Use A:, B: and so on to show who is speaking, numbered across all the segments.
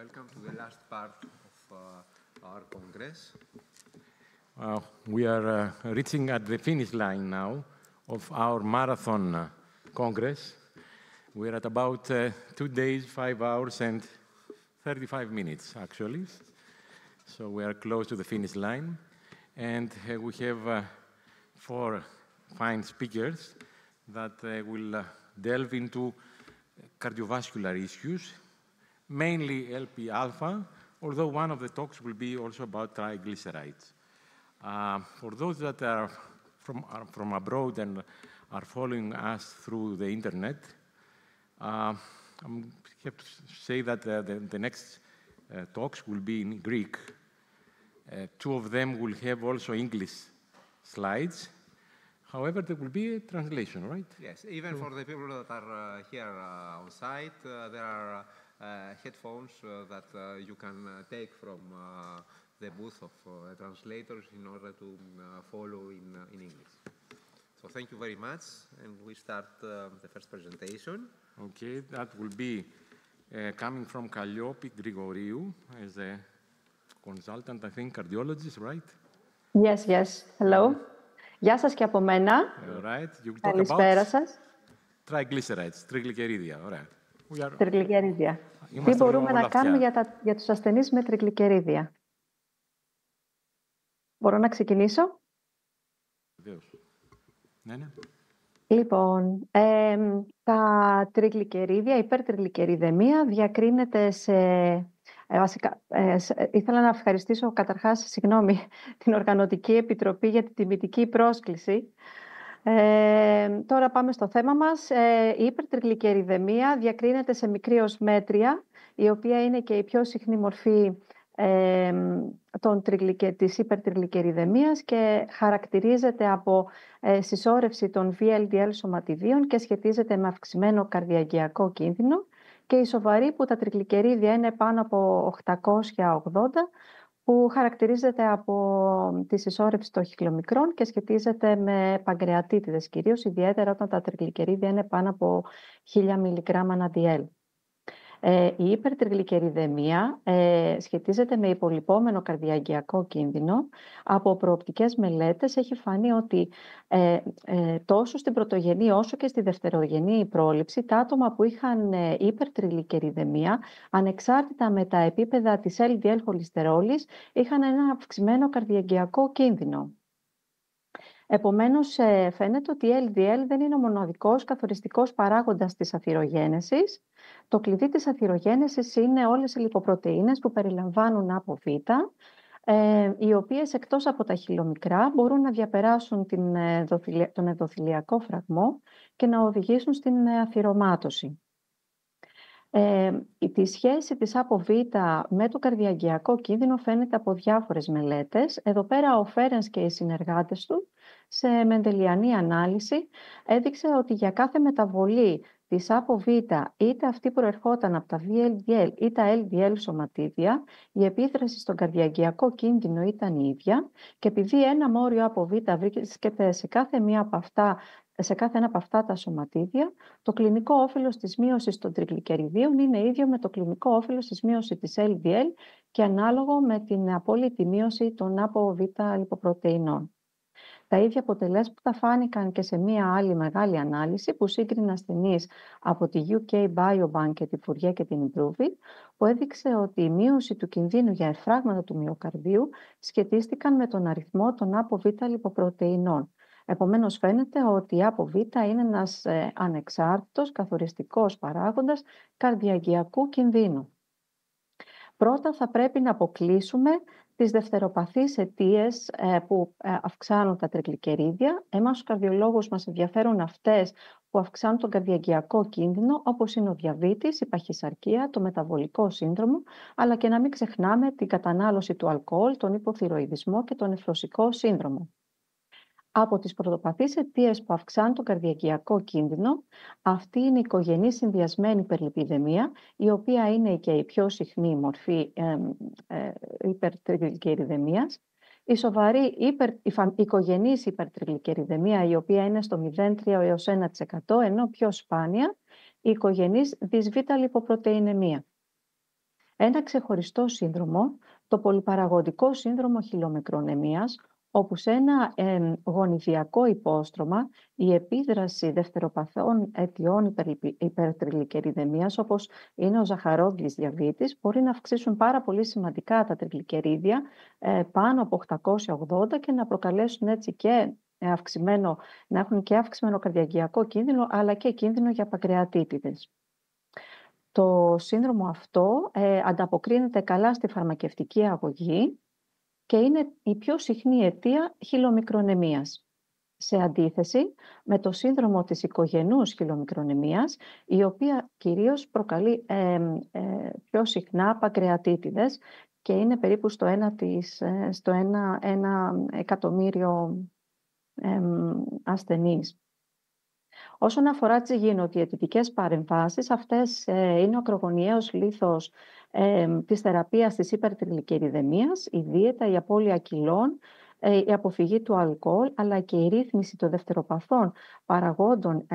A: Welcome to the last part of our Congress.
B: We are reaching at the finish line now of our marathon Congress. We are at about 2 days, 5 hours, and 35 minutes, actually. So we are close to the finish line. And we have 4 fine speakers that will delve into cardiovascular issues, mainly LP-alpha, although one of the talks will be also about triglycerides. For those that are from abroad and are following us through the internet, I have to say that the next talks will be in Greek. 2 of them will have also English slides. However, there will be a translation, right?
A: Yes, even for the people that are here on site, there are headphones that you can take from the booth of translators in order to follow in English. So thank you very much, and we start the first presentation.
B: Okay, that will be coming from Kalliopi Grigoriou as a consultant, I think, cardiologist, right?
C: Yes. Hello. Γεια σας και από μένα. Καλησπέρα σας.
B: Triglycerides, τριγλικερίδια, ωραία.
C: Τριγλικερίδια. Τι μπορούμε να κάνουμε για τους ασθενείς με τριγλικερίδια. Μπορώ να ξεκινήσω?
B: Βεβαίως. Ναι.
C: Λοιπόν, τα τριγλικερίδια, υπερτριγλικεριδεμία διακρίνεται σε... Βασικά, ήθελα να ευχαριστήσω καταρχάς, την Οργανωτική Επιτροπή για την τιμητική πρόσκληση. Τώρα πάμε στο θέμα μας. Η υπερτριγλικεριδεμία διακρίνεται σε μικρή ως μέτρια, η οποία είναι και η πιο συχνή μορφή της υπερτριγλικεριδεμίας και χαρακτηρίζεται από συσσόρευση των VLDL σωματιδίων και σχετίζεται με αυξημένο καρδιαγγειακό κίνδυνο, και η σοβαρή που τα τριγλικερίδια είναι πάνω από 880, που χαρακτηρίζεται από τη συσσόρευση των χυκλομικρών και σχετίζεται με παγκρεατίτιδες κυρίως, ιδιαίτερα όταν τα τριγλικερίδια είναι πάνω από 1000 μιλιγκράμμα ADL. Η υπερτριγλικεριδεμία σχετίζεται με υπολοιπόμενο καρδιαγγειακό κίνδυνο. Από προοπτικές μελέτες έχει φανεί ότι τόσο στην πρωτογενή όσο και στη δευτερογενή πρόληψη, τα άτομα που είχαν υπερτριγλικεριδεμία, ανεξάρτητα με τα επίπεδα της LDL χολυστερόλης, είχαν ένα αυξημένο καρδιαγγειακό κίνδυνο. Επομένως, φαίνεται ότι η LDL δεν είναι ο μοναδικός καθοριστικός παράγοντας της αθυρογένεσης. Το κλειδί της αθυρογένεσης είναι όλες οι λιποπρωτεΐνες που περιλαμβάνουν ΑΠΟΒ, οι οποίες εκτός από τα χυλομικρά μπορούν να διαπεράσουν τον ενδοθηλιακό φραγμό και να οδηγήσουν στην αθυρομάτωση. Η σχέση της ΑΠΟΒ με το καρδιαγγειακό κίνδυνο φαίνεται από διάφορες μελέτες. Εδώ πέρα ο Φέρενς και οι συνεργάτες του σε μεντελιανή ανάλυση έδειξε ότι για κάθε μεταβολή της ΑΠΟΒ, είτε αυτή προερχόταν από τα VLDL ή τα LDL σωματίδια, η επίδραση στον καρδιαγγειακό κίνδυνο ήταν η ίδια, και επειδή ένα μόριο ΑΠΟΒ βρίσκεται σε κάθε ένα από αυτά τα σωματίδια, το κλινικό όφελος της μείωσης των τριγλικεριδίων είναι ίδιο με το κλινικό όφελος της μείωσης της LDL και ανάλογο με την απόλυτη μείωση των ΑΠΟΒ λιποπρωτεϊνών. Τα ίδια αποτελέσματα φάνηκαν και σε μία άλλη μεγάλη ανάλυση που σύγκρινε ασθενείς από τη UK Biobank και τη Fourier και την Improve, που έδειξε ότι η μείωση του κινδύνου για εφράγματα του μυοκαρδίου σχετίστηκαν με τον αριθμό των ΑΠΟΒ λιποπρωτεϊνών. Επομένως, φαίνεται ότι η ΑΠΟΒ είναι ένας ανεξάρτητος καθοριστικός παράγοντας καρδιαγγειακού κινδύνου. Πρώτα θα πρέπει να αποκλείσουμε τις δευτεροπαθείς αιτίες που αυξάνουν τα τριγλικερίδια. Εμάς τους καρδιολόγους μας ενδιαφέρουν αυτές που αυξάνουν τον καρδιαγγειακό κίνδυνο, όπως είναι ο διαβήτης, η παχυσαρκία, το μεταβολικό σύνδρομο, αλλά και να μην ξεχνάμε την κατανάλωση του αλκοόλ, τον υποθυροειδισμό και τον νεφρωσικό σύνδρομο. Από τις πρωτοπαθείς αιτίες που αυξάνουν τον καρδιαγγειακό κίνδυνο, αυτή είναι η οικογενή συνδυασμένη υπερλιπιδεμία, η οποία είναι και η πιο συχνή μορφή υπερτριγλικεριδεμίας. Η σοβαρή οικογενής υπερτριγλικεριδεμία, η οποία είναι στο 0,3 έως 1%, ενώ πιο σπάνια η οικογενής δυσβ λιποπρωτεϊνεμία. Ένα ξεχωριστό σύνδρομο, το πολυπαραγωγικό σύνδρομο χυλομικρονεμίας, όπου σε ένα γονιδιακό υπόστρωμα η επίδραση δευτεροπαθών αιτιών υπερτριγλικεριδεμίας, όπως είναι ο ζαχαρόδης διαβήτης, μπορεί να αυξήσουν πάρα πολύ σημαντικά τα τριγλικερίδια πάνω από 880 και να προκαλέσουν έτσι και να έχουν και αυξημένο καρδιαγγειακό κίνδυνο, αλλά και κίνδυνο για παγκρεατίτιδες. Το σύνδρομο αυτό ανταποκρίνεται καλά στη φαρμακευτική αγωγή και είναι η πιο συχνή αιτία χυλομικρονεμίας. Σε αντίθεση με το σύνδρομο της οικογενούς χυλομικρονεμίας, η οποία κυρίως προκαλεί πιο συχνά παγκρεατίτιδες και είναι περίπου στο 1 εκατομμύριο ασθενείς. Όσον αφορά τις υγιεινοδιαιτητικές παρεμβάσεις, αυτές είναι ο ακρογωνιαίος λίθος της θεραπείας της υπερτριγλικεριδεμίας, η δίαιτα, η απώλεια κιλών, η αποφυγή του αλκοόλ, αλλά και η ρύθμιση των δευτεροπαθών παραγόντων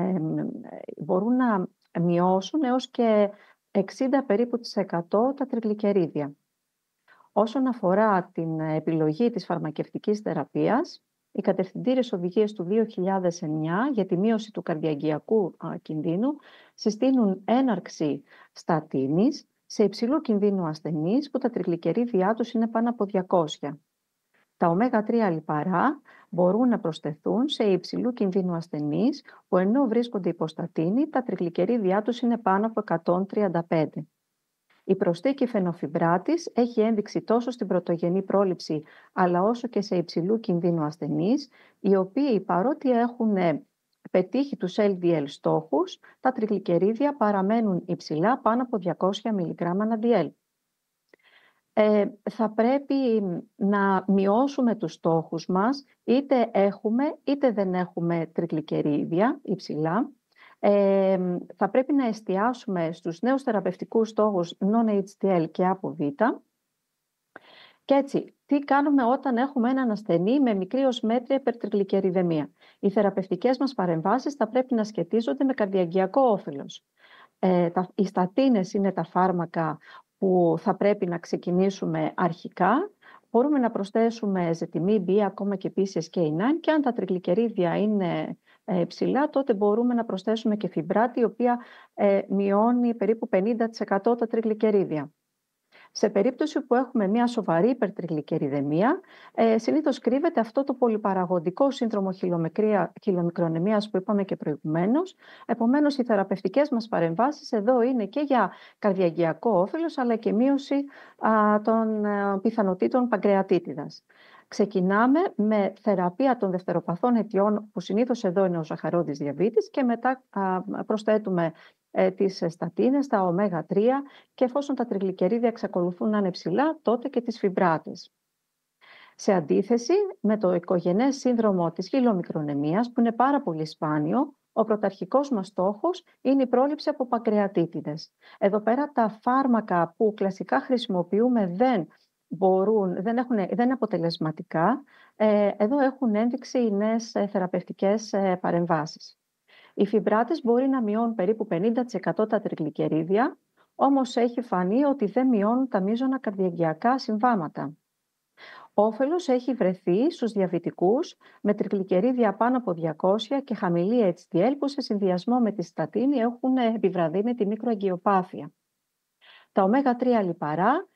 C: μπορούν να μειώσουν έως και 60 περίπου % τα τριγλικερίδια. Όσον αφορά την επιλογή της φαρμακευτικής θεραπείας, οι κατευθυντήριες οδηγίες του 2009 για τη μείωση του καρδιαγγειακού κινδύνου συστήνουν έναρξη στατίνης σε υψηλού κινδύνου ασθενείς που τα τριγλικερίδια τους είναι πάνω από 200. Τα ω3 λιπαρά μπορούν να προσθεθούν σε υψηλού κινδύνου ασθενείς που ενώ βρίσκονται υπό στατίνη, τα τριγλικερίδια τους είναι πάνω από 135. Η προσθήκη φαινοφιμπράτης έχει ένδειξη τόσο στην πρωτογενή πρόληψη αλλά όσο και σε υψηλού κινδύνου ασθενείς, οι οποίοι παρότι έχουν πετύχει τους LDL στόχους, τα τριγλικερίδια παραμένουν υψηλά πάνω από 200 mg/dl. Θα πρέπει να μειώσουμε τους στόχους μας, είτε έχουμε είτε δεν έχουμε τριγλικερίδια υψηλά. Θα πρέπει να εστιάσουμε στους νέους θεραπευτικούς στόχους non-HDL και ΑΠΟΒ. Και έτσι, τι κάνουμε όταν έχουμε έναν ασθενή με μικρή ως μέτρια υπερτριγλικεριδεμία? Οι θεραπευτικές μας παρεμβάσεις θα πρέπει να σχετίζονται με καρδιαγγειακό όφελος. Οι στατίνες είναι τα φάρμακα που θα πρέπει να ξεκινήσουμε αρχικά. Μπορούμε να προσθέσουμε ζετιμί, B, ακόμα και PCSK9, και αν τα τριγλικερίδια είναι ψηλά, τότε μπορούμε να προσθέσουμε και φιμπράτη, η οποία μειώνει περίπου 50% τα τριγλικερίδια. Σε περίπτωση που έχουμε μια σοβαρή υπερτριγλικεριδεμία, συνήθως κρύβεται αυτό το πολυπαραγωγικό σύνδρομο χυλομικρονεμίας που είπαμε και προηγουμένως. Επομένως, οι θεραπευτικές μας παρεμβάσεις εδώ είναι και για καρδιαγγειακό όφελος, αλλά και μείωση των πιθανοτήτων παγκρεατίτιδας. Ξεκινάμε με θεραπεία των δευτεροπαθών αιτιών, που συνήθως εδώ είναι ο ζαχαρόδης διαβήτης, και μετά προσθέτουμε τις στατίνες, τα ω3, και εφόσον τα τριγλικερίδια εξακολουθούν να είναι ψηλά, τότε και τις φιμπράτες. Σε αντίθεση με το οικογενές σύνδρομο της χυλομικρονεμίας, που είναι πάρα πολύ σπάνιο, ο πρωταρχικός μας στόχος είναι η πρόληψη από παγκρεατίτιδες. Εδώ πέρα τα φάρμακα που κλασικά χρησιμοποιούμε δεν είναι αποτελεσματικά. Εδώ έχουν ένδειξη οι νέες θεραπευτικές παρεμβάσεις. Οι φιμπράτες μπορεί να μειώνουν περίπου 50% τα τριγλικερίδια, όμως έχει φανεί ότι δεν μειώνουν τα μείζωνα καρδιαγγειακά συμβάματα. Όφελος έχει βρεθεί στους διαβητικούς με τριγλικερίδια πάνω από 200 και χαμηλή HDL, που σε συνδυασμό με τη στατίνη έχουν επιβραδύνει τη μικροαγκιοπάθεια. Τα ω3 λιπαρά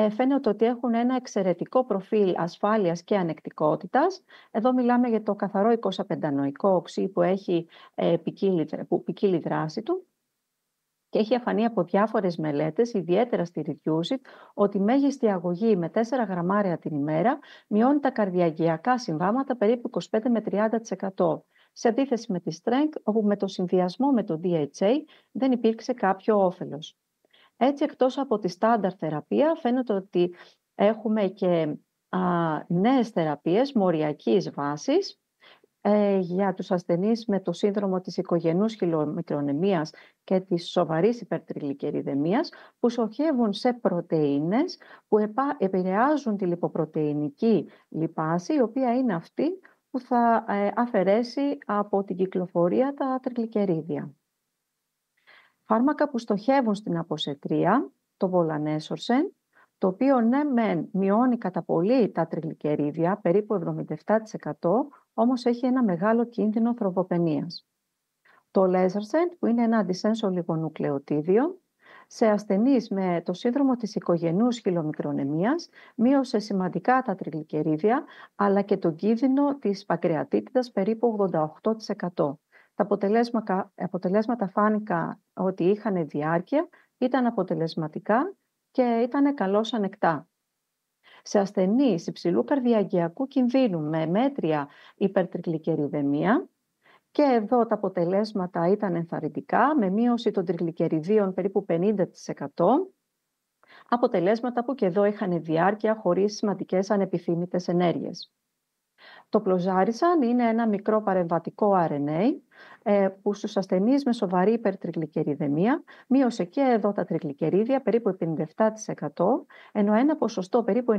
C: φαίνεται ότι έχουν ένα εξαιρετικό προφίλ ασφάλειας και ανεκτικότητας. Εδώ μιλάμε για το καθαρό 25-πεντανοϊκό οξύ που έχει ποικίλη δράση του, και έχει αφανεί από διάφορες μελέτες, ιδιαίτερα στη Reducit, ότι η μέγιστη αγωγή με 4 γραμμάρια την ημέρα μειώνει τα καρδιαγγειακά συμβάματα περίπου 25 με 30%. Σε αντίθεση με τη Strength, όπου με το συνδυασμό με το DHA δεν υπήρξε κάποιο όφελος. Έτσι, εκτός από τη στάνταρ θεραπεία, φαίνεται ότι έχουμε και νέες θεραπείες μοριακής βάσης για τους ασθενείς με το σύνδρομο της οικογενούς χυλομικρονεμίας και της σοβαρής υπερτριγλικεριδεμίας, που στοχεύουν σε πρωτεΐνες που επηρεάζουν τη λιποπρωτεϊνική λιπάση, η οποία είναι αυτή που θα αφαιρέσει από την κυκλοφορία τα τριγλικερίδια. Φάρμακα που στοχεύουν στην αποσετρία, το βολανέσορσεν, το οποίο ναι μεν μειώνει κατά πολύ τα τριγλικερίδια, περίπου 77%, όμως έχει ένα μεγάλο κίνδυνο θρομβοπενίας. Το λέζαρσεν, που είναι ένα αντισένσο λιγονουκλεοτίδιο, σε ασθενείς με το σύνδρομο της οικογενούς χυλομικρονεμίας μείωσε σημαντικά τα τριγλικερίδια, αλλά και τον κίνδυνο της παγκρεατίτιδας περίπου 88%. Τα αποτελέσματα φάνηκαν ότι είχαν διάρκεια, ήταν αποτελεσματικά και ήταν καλώς ανεκτά. Σε ασθενείς υψηλού καρδιαγγειακού κινδύνου με μέτρια υπερτριγλικεριδαιμία, και εδώ τα αποτελέσματα ήταν ενθαρρυντικά, με μείωση των τριγλικεριδίων περίπου 50%, αποτελέσματα που και εδώ είχαν διάρκεια χωρίς σημαντικές ανεπιθύμητες ενέργειες. Το πλοζάρισαν είναι ένα μικρό παρεμβατικό RNA που στους ασθενείς με σοβαρή υπερτριγλικεριδαιμία μείωσε και εδώ τα τριγλικερίδια περίπου 57%, ενώ ένα ποσοστό περίπου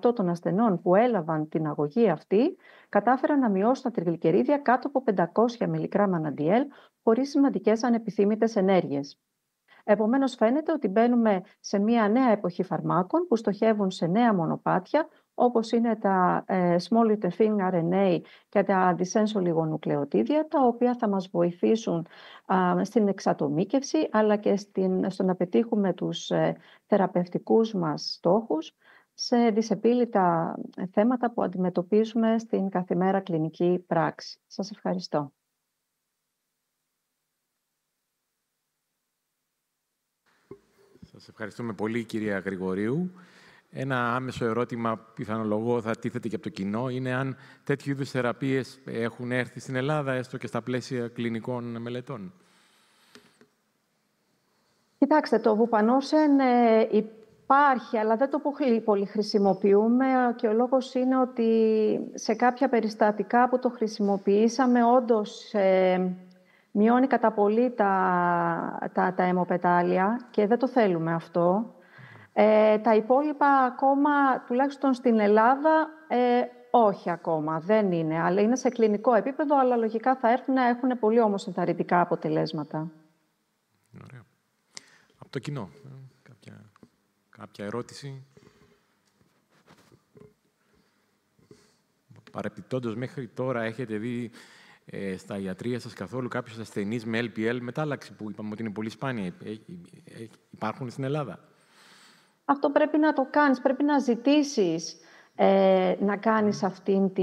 C: 90% των ασθενών που έλαβαν την αγωγή αυτή κατάφεραν να μειώσουν τα τριγλικερίδια κάτω από 500 μιλιγκράμμα αναντιέλ χωρίς σημαντικές ανεπιθύμητες ενέργειες. Επομένως, φαίνεται ότι μπαίνουμε σε μια νέα εποχή φαρμάκων που στοχεύουν σε νέα μονοπάτια, όπως είναι τα small interfering RNA και τα αντισένσο λιγονουκλεοτίδια, τα οποία θα μας βοηθήσουν στην εξατομίκευση, αλλά και στο να πετύχουμε τους θεραπευτικούς μας στόχους σε δυσεπίλητα θέματα που αντιμετωπίζουμε στην καθημερινή κλινική πράξη. Σας ευχαριστώ.
B: Σας ευχαριστούμε πολύ, κυρία Γρηγορίου. Ένα άμεσο ερώτημα, πιθανολογώ, θα τίθεται και από το κοινό, είναι αν τέτοιου είδους θεραπείες έχουν έρθει στην Ελλάδα, έστω και στα πλαίσια κλινικών μελετών.
C: Κοιτάξτε, το βουπανόσεν υπάρχει, αλλά δεν το πολύ χρησιμοποιούμε και ο λόγος είναι ότι σε κάποια περιστατικά που το χρησιμοποιήσαμε, όντως μειώνει κατά πολύ τα αιμοπετάλια και δεν το θέλουμε αυτό. Τα υπόλοιπα ακόμα, τουλάχιστον στην Ελλάδα, όχι ακόμα, δεν είναι. Αλλά είναι σε κλινικό επίπεδο, αλλά λογικά θα έρθουν να έχουν πολύ όμως ενθαρρυντικά αποτελέσματα.
B: Ωραία. Από το κοινό, κάποια ερώτηση. Παρεπιπτόντως, μέχρι τώρα έχετε δει στα ιατρεία σας καθόλου κάποιους ασθενείς με LPL μετάλλαξη, που είπαμε ότι είναι πολύ σπάνια. Υπάρχουν στην Ελλάδα?
C: Αυτό πρέπει να το κάνεις, πρέπει να ζητήσεις να κάνεις αυτήν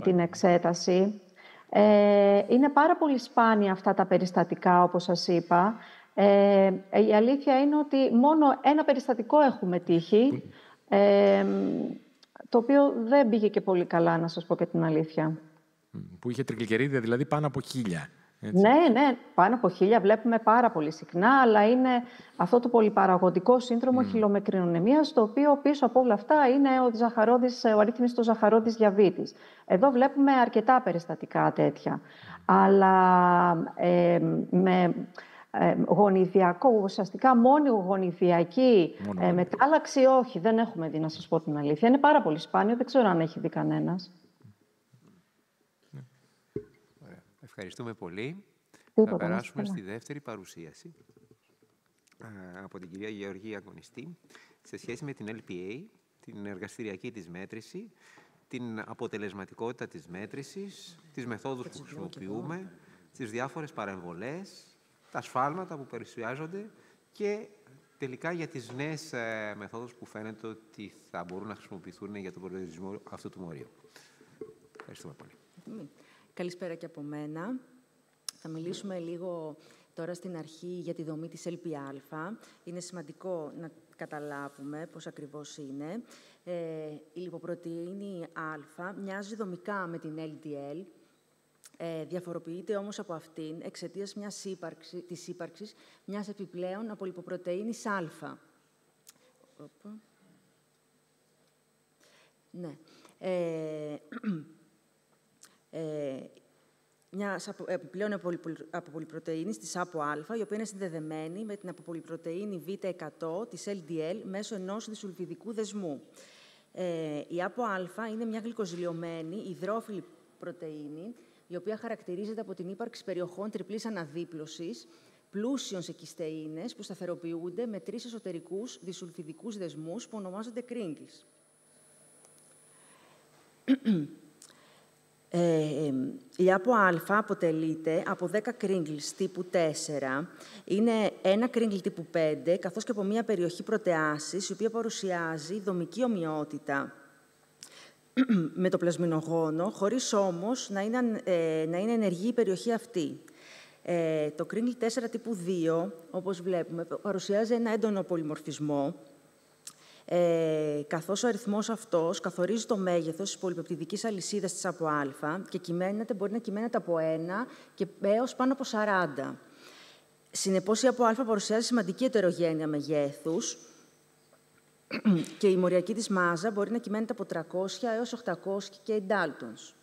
C: την εξέταση. Είναι πάρα πολύ σπάνια αυτά τα περιστατικά, όπως σας είπα. Η αλήθεια είναι ότι μόνο ένα περιστατικό έχουμε τύχει, το οποίο δεν πήγε και πολύ καλά, να σας πω και την αλήθεια.
B: Που είχε τριγλικερίδια, δηλαδή πάνω από 1000.
C: Έτσι. Ναι, πάνω από 1000 βλέπουμε πάρα πολύ συχνά, αλλά είναι αυτό το πολυπαραγωγικό σύνδρομο χυλομικρονεμίας, το οποίο πίσω από όλα αυτά είναι ο αρρύθμιστος ζαχαρόδης διαβήτης. Εδώ βλέπουμε αρκετά περιστατικά τέτοια. Αλλά με γονιδιακό, ουσιαστικά μόνη γονιδιακή μετάλλαξη, όχι, δεν έχουμε δει, να σας πω την αλήθεια. Είναι πάρα πολύ σπάνιο, δεν ξέρω αν έχει δει κανένας.
A: Ευχαριστούμε πολύ.
C: Τίποτα,
A: θα περάσουμε στη δεύτερη παρουσίαση από την κυρία Γεωργία Αγωνιστή σε σχέση με την LPA, την εργαστηριακή της μέτρηση, την αποτελεσματικότητα της μέτρησης, τις μεθόδους που χρησιμοποιούμε, τις διάφορες παρεμβολές, τα σφάλματα που παρουσιάζονται και τελικά για τις νέες μεθόδους που φαίνεται ότι θα μπορούν να χρησιμοποιηθούν για τον προορισμό αυτού του μορίου. Ευχαριστούμε πολύ.
D: Καλησπέρα και από μένα. Θα μιλήσουμε λίγο τώρα στην αρχή για τη δομή της LPα. Είναι σημαντικό να καταλάβουμε πώς ακριβώς είναι. Η λιποπρωτεΐνη Α μοιάζει δομικά με την LDL, διαφοροποιείται όμως από αυτήν εξαιτίας της ύπαρξης μιας επιπλέον από λιποπρωτεΐνης Α. Ναι. Μια επιπλέον αποπολυπρωτεΐνης της ΑΠΟΑ, η οποία είναι συνδεδεμένη με την αποπολυπρωτεΐνη Β100 της LDL μέσω ενός δισουλφιδικού δεσμού. Η ΑΠΟΑ είναι μια γλυκοζηλιωμένη υδρόφιλη πρωτεΐνη, η οποία χαρακτηρίζεται από την ύπαρξη περιοχών τριπλής αναδίπλωσης, πλούσιων σε κιστεΐνες που σταθεροποιούνται με 3 εσωτερικούς δισουλφιδικούς δεσμούς που ονομάζονται κρίγκλς. Η ΑΠΟ Α αποτελείται από 10 κρίγκλς τύπου 4. Είναι ένα κρίγκλ τύπου 5, καθώς και από μια περιοχή πρωτεάσης, η οποία παρουσιάζει δομική ομοιότητα με το πλασμινογόνο, χωρίς όμως να είναι ενεργή η περιοχή αυτή. Το κρίγκλ 4 τύπου 2, όπως βλέπουμε, παρουσιάζει ένα έντονο πολυμορφισμό, καθώς ο αριθμός αυτός καθορίζει το μέγεθος της πολυπεπτιδικής αλυσίδας της ΑΠΟ Α και μπορεί να κυμαίνεται από 1 και έως πάνω από 40. Συνεπώς, η ΑΠΟ Α παρουσιάζει σημαντική ετερογένεια μεγέθους και η μοριακή της μάζα μπορεί να κυμαίνεται από 300 έως 800 και Daltons.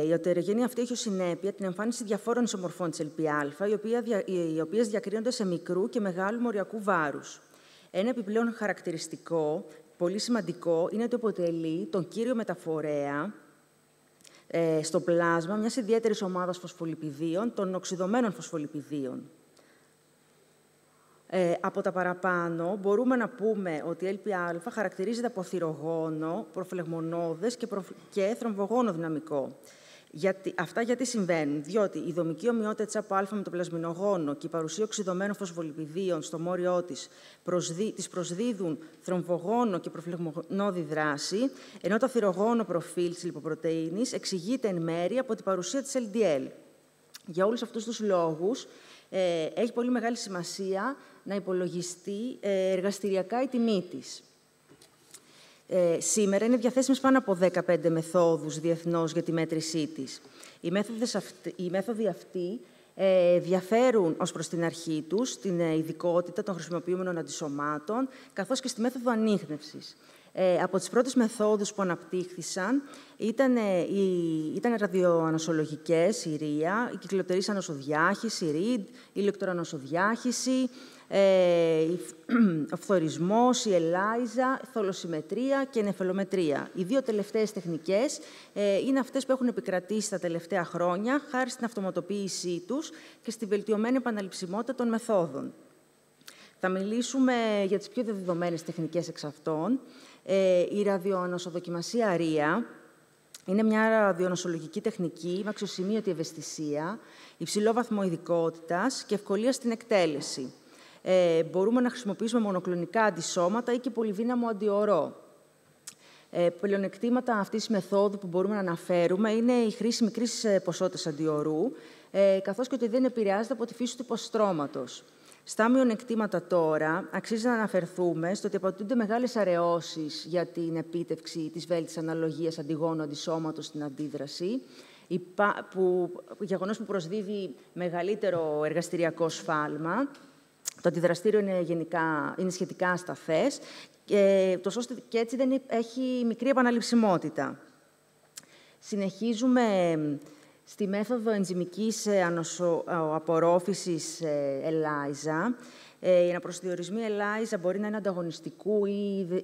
D: Η ετερογένεια αυτή έχει ως συνέπεια την εμφάνιση διαφόρων ισομορφών της ΛΠΑ, οι οποίες διακρίνονται σε μικρού και μεγάλου μοριακού βάρους. Ένα επιπλέον χαρακτηριστικό, πολύ σημαντικό, είναι ότι αποτελεί τον κύριο μεταφορέα στο πλάσμα μιας ιδιαίτερης ομάδας φωσφολιπιδίων, των οξυδωμένων φωσφολιπιδίων. Από τα παραπάνω, μπορούμε να πούμε ότι η ΛΠΑ χαρακτηρίζεται από θυρογόνο, προφλεγμονώδες και θρομβογόνο δυναμικό. Αυτά γιατί συμβαίνουν? Διότι η δομική ομοιότητα της ΑΠΟ Α με το πλασμινογόνο και η παρουσία οξυδωμένων φωσφολιπιδίων στο μόριό της τις προσδίδουν θρομβογόνο και προφλεγμονώδη δράση, ενώ το θυρογόνο προφίλ της λιποπρωτεΐνης εξηγείται εν μέρει από την παρουσία της LDL. Για όλους αυτούς τους λόγους, έχει πολύ μεγάλη σημασία να υπολογιστεί εργαστηριακά η τιμή της. Σήμερα είναι διαθέσιμες πάνω από 15 μεθόδους διεθνώς για τη μέτρησή της. Οι μέθοδοι αυτοί διαφέρουν ως προς την αρχή τους, την ειδικότητα των χρησιμοποιούμενων αντισωμάτων, καθώς και στη μέθοδο ανίχνευσης. Από τις πρώτες μεθόδους που αναπτύχθησαν ήταν ραδιοανοσολογικές, η RIA, η κυκλοτερής ανοσοδιάχυση, η RID, η ηλεκτροανοσοδιάχυση, ο φθορισμός, η ELISA, η θολοσιμετρία και η νεφελομετρία. Οι δύο τελευταίες τεχνικές είναι αυτές που έχουν επικρατήσει τα τελευταία χρόνια, χάρη στην αυτοματοποίησή τους και στη βελτιωμένη επαναληψιμότητα των μεθόδων. Θα μιλήσουμε για τις πιο δεδομένες τεχνικές εξ αυτών. Η ραδιοανοσοδοκιμασία RIA είναι μια ραδιοανοσολογική τεχνική με αξιοσημείωτη ευαισθησία, υψηλό βαθμό ειδικότητας και ευκολία στην εκτέλεση. Μπορούμε να χρησιμοποιήσουμε μονοκλονικά αντισώματα ή και πολυδύναμο αντιορό. Πλεονεκτήματα αυτής της μεθόδου που μπορούμε να αναφέρουμε είναι η χρήση μικρής ποσότητας αντιορού, καθώς και ότι δεν επηρεάζεται από τη φύση του υποστρώματος. Στα μειονεκτήματα τώρα, αξίζει να αναφερθούμε στο ότι απαιτούνται μεγάλες αραιώσεις για την επίτευξη της βέλτιστης αναλογίας αντιγόνου-αντισώματος στην αντίδραση, γεγονός που προσδίδει μεγαλύτερο εργαστηριακό σφάλμα. Το αντιδραστήριο είναι σχετικά ασταθές και έτσι δεν έχει μικρή επαναληψιμότητα. Συνεχίζουμε στη μέθοδο ενζυμικής απορρόφησης ELISA. Οι αναπροσδιορισμοί ELISA μπορεί να είναι ανταγωνιστικού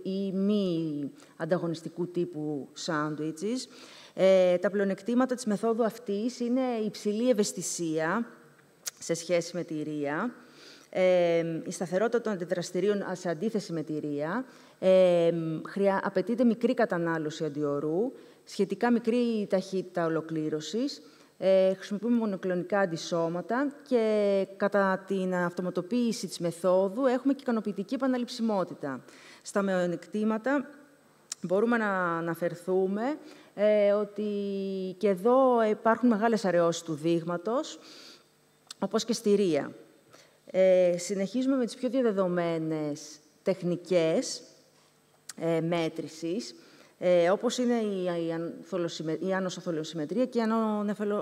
D: ή μη ανταγωνιστικού τύπου sandwiches. Τα πλεονεκτήματα της μεθόδου αυτής είναι η υψηλή ευαισθησία σε σχέση με τη RIA, η σταθερότητα των αντιδραστηρίων σε αντίθεση με τη RIA, απαιτείται μικρή κατανάλωση αντιορού, σχετικά μικρή ταχύτητα ολοκλήρωσης, χρησιμοποιούμε μονοκλονικά αντισώματα και κατά την αυτοματοποίηση της μεθόδου έχουμε και ικανοποιητική επαναληψιμότητα. Στα μειονεκτήματα μπορούμε να αναφερθούμε ότι και εδώ υπάρχουν μεγάλες αραιώσεις του δείγματος, όπως και στη RIA. Συνεχίζουμε με τις πιο διαδεδομένες τεχνικές μέτρησης, όπως είναι η ανοσοθολοσιμετρία και η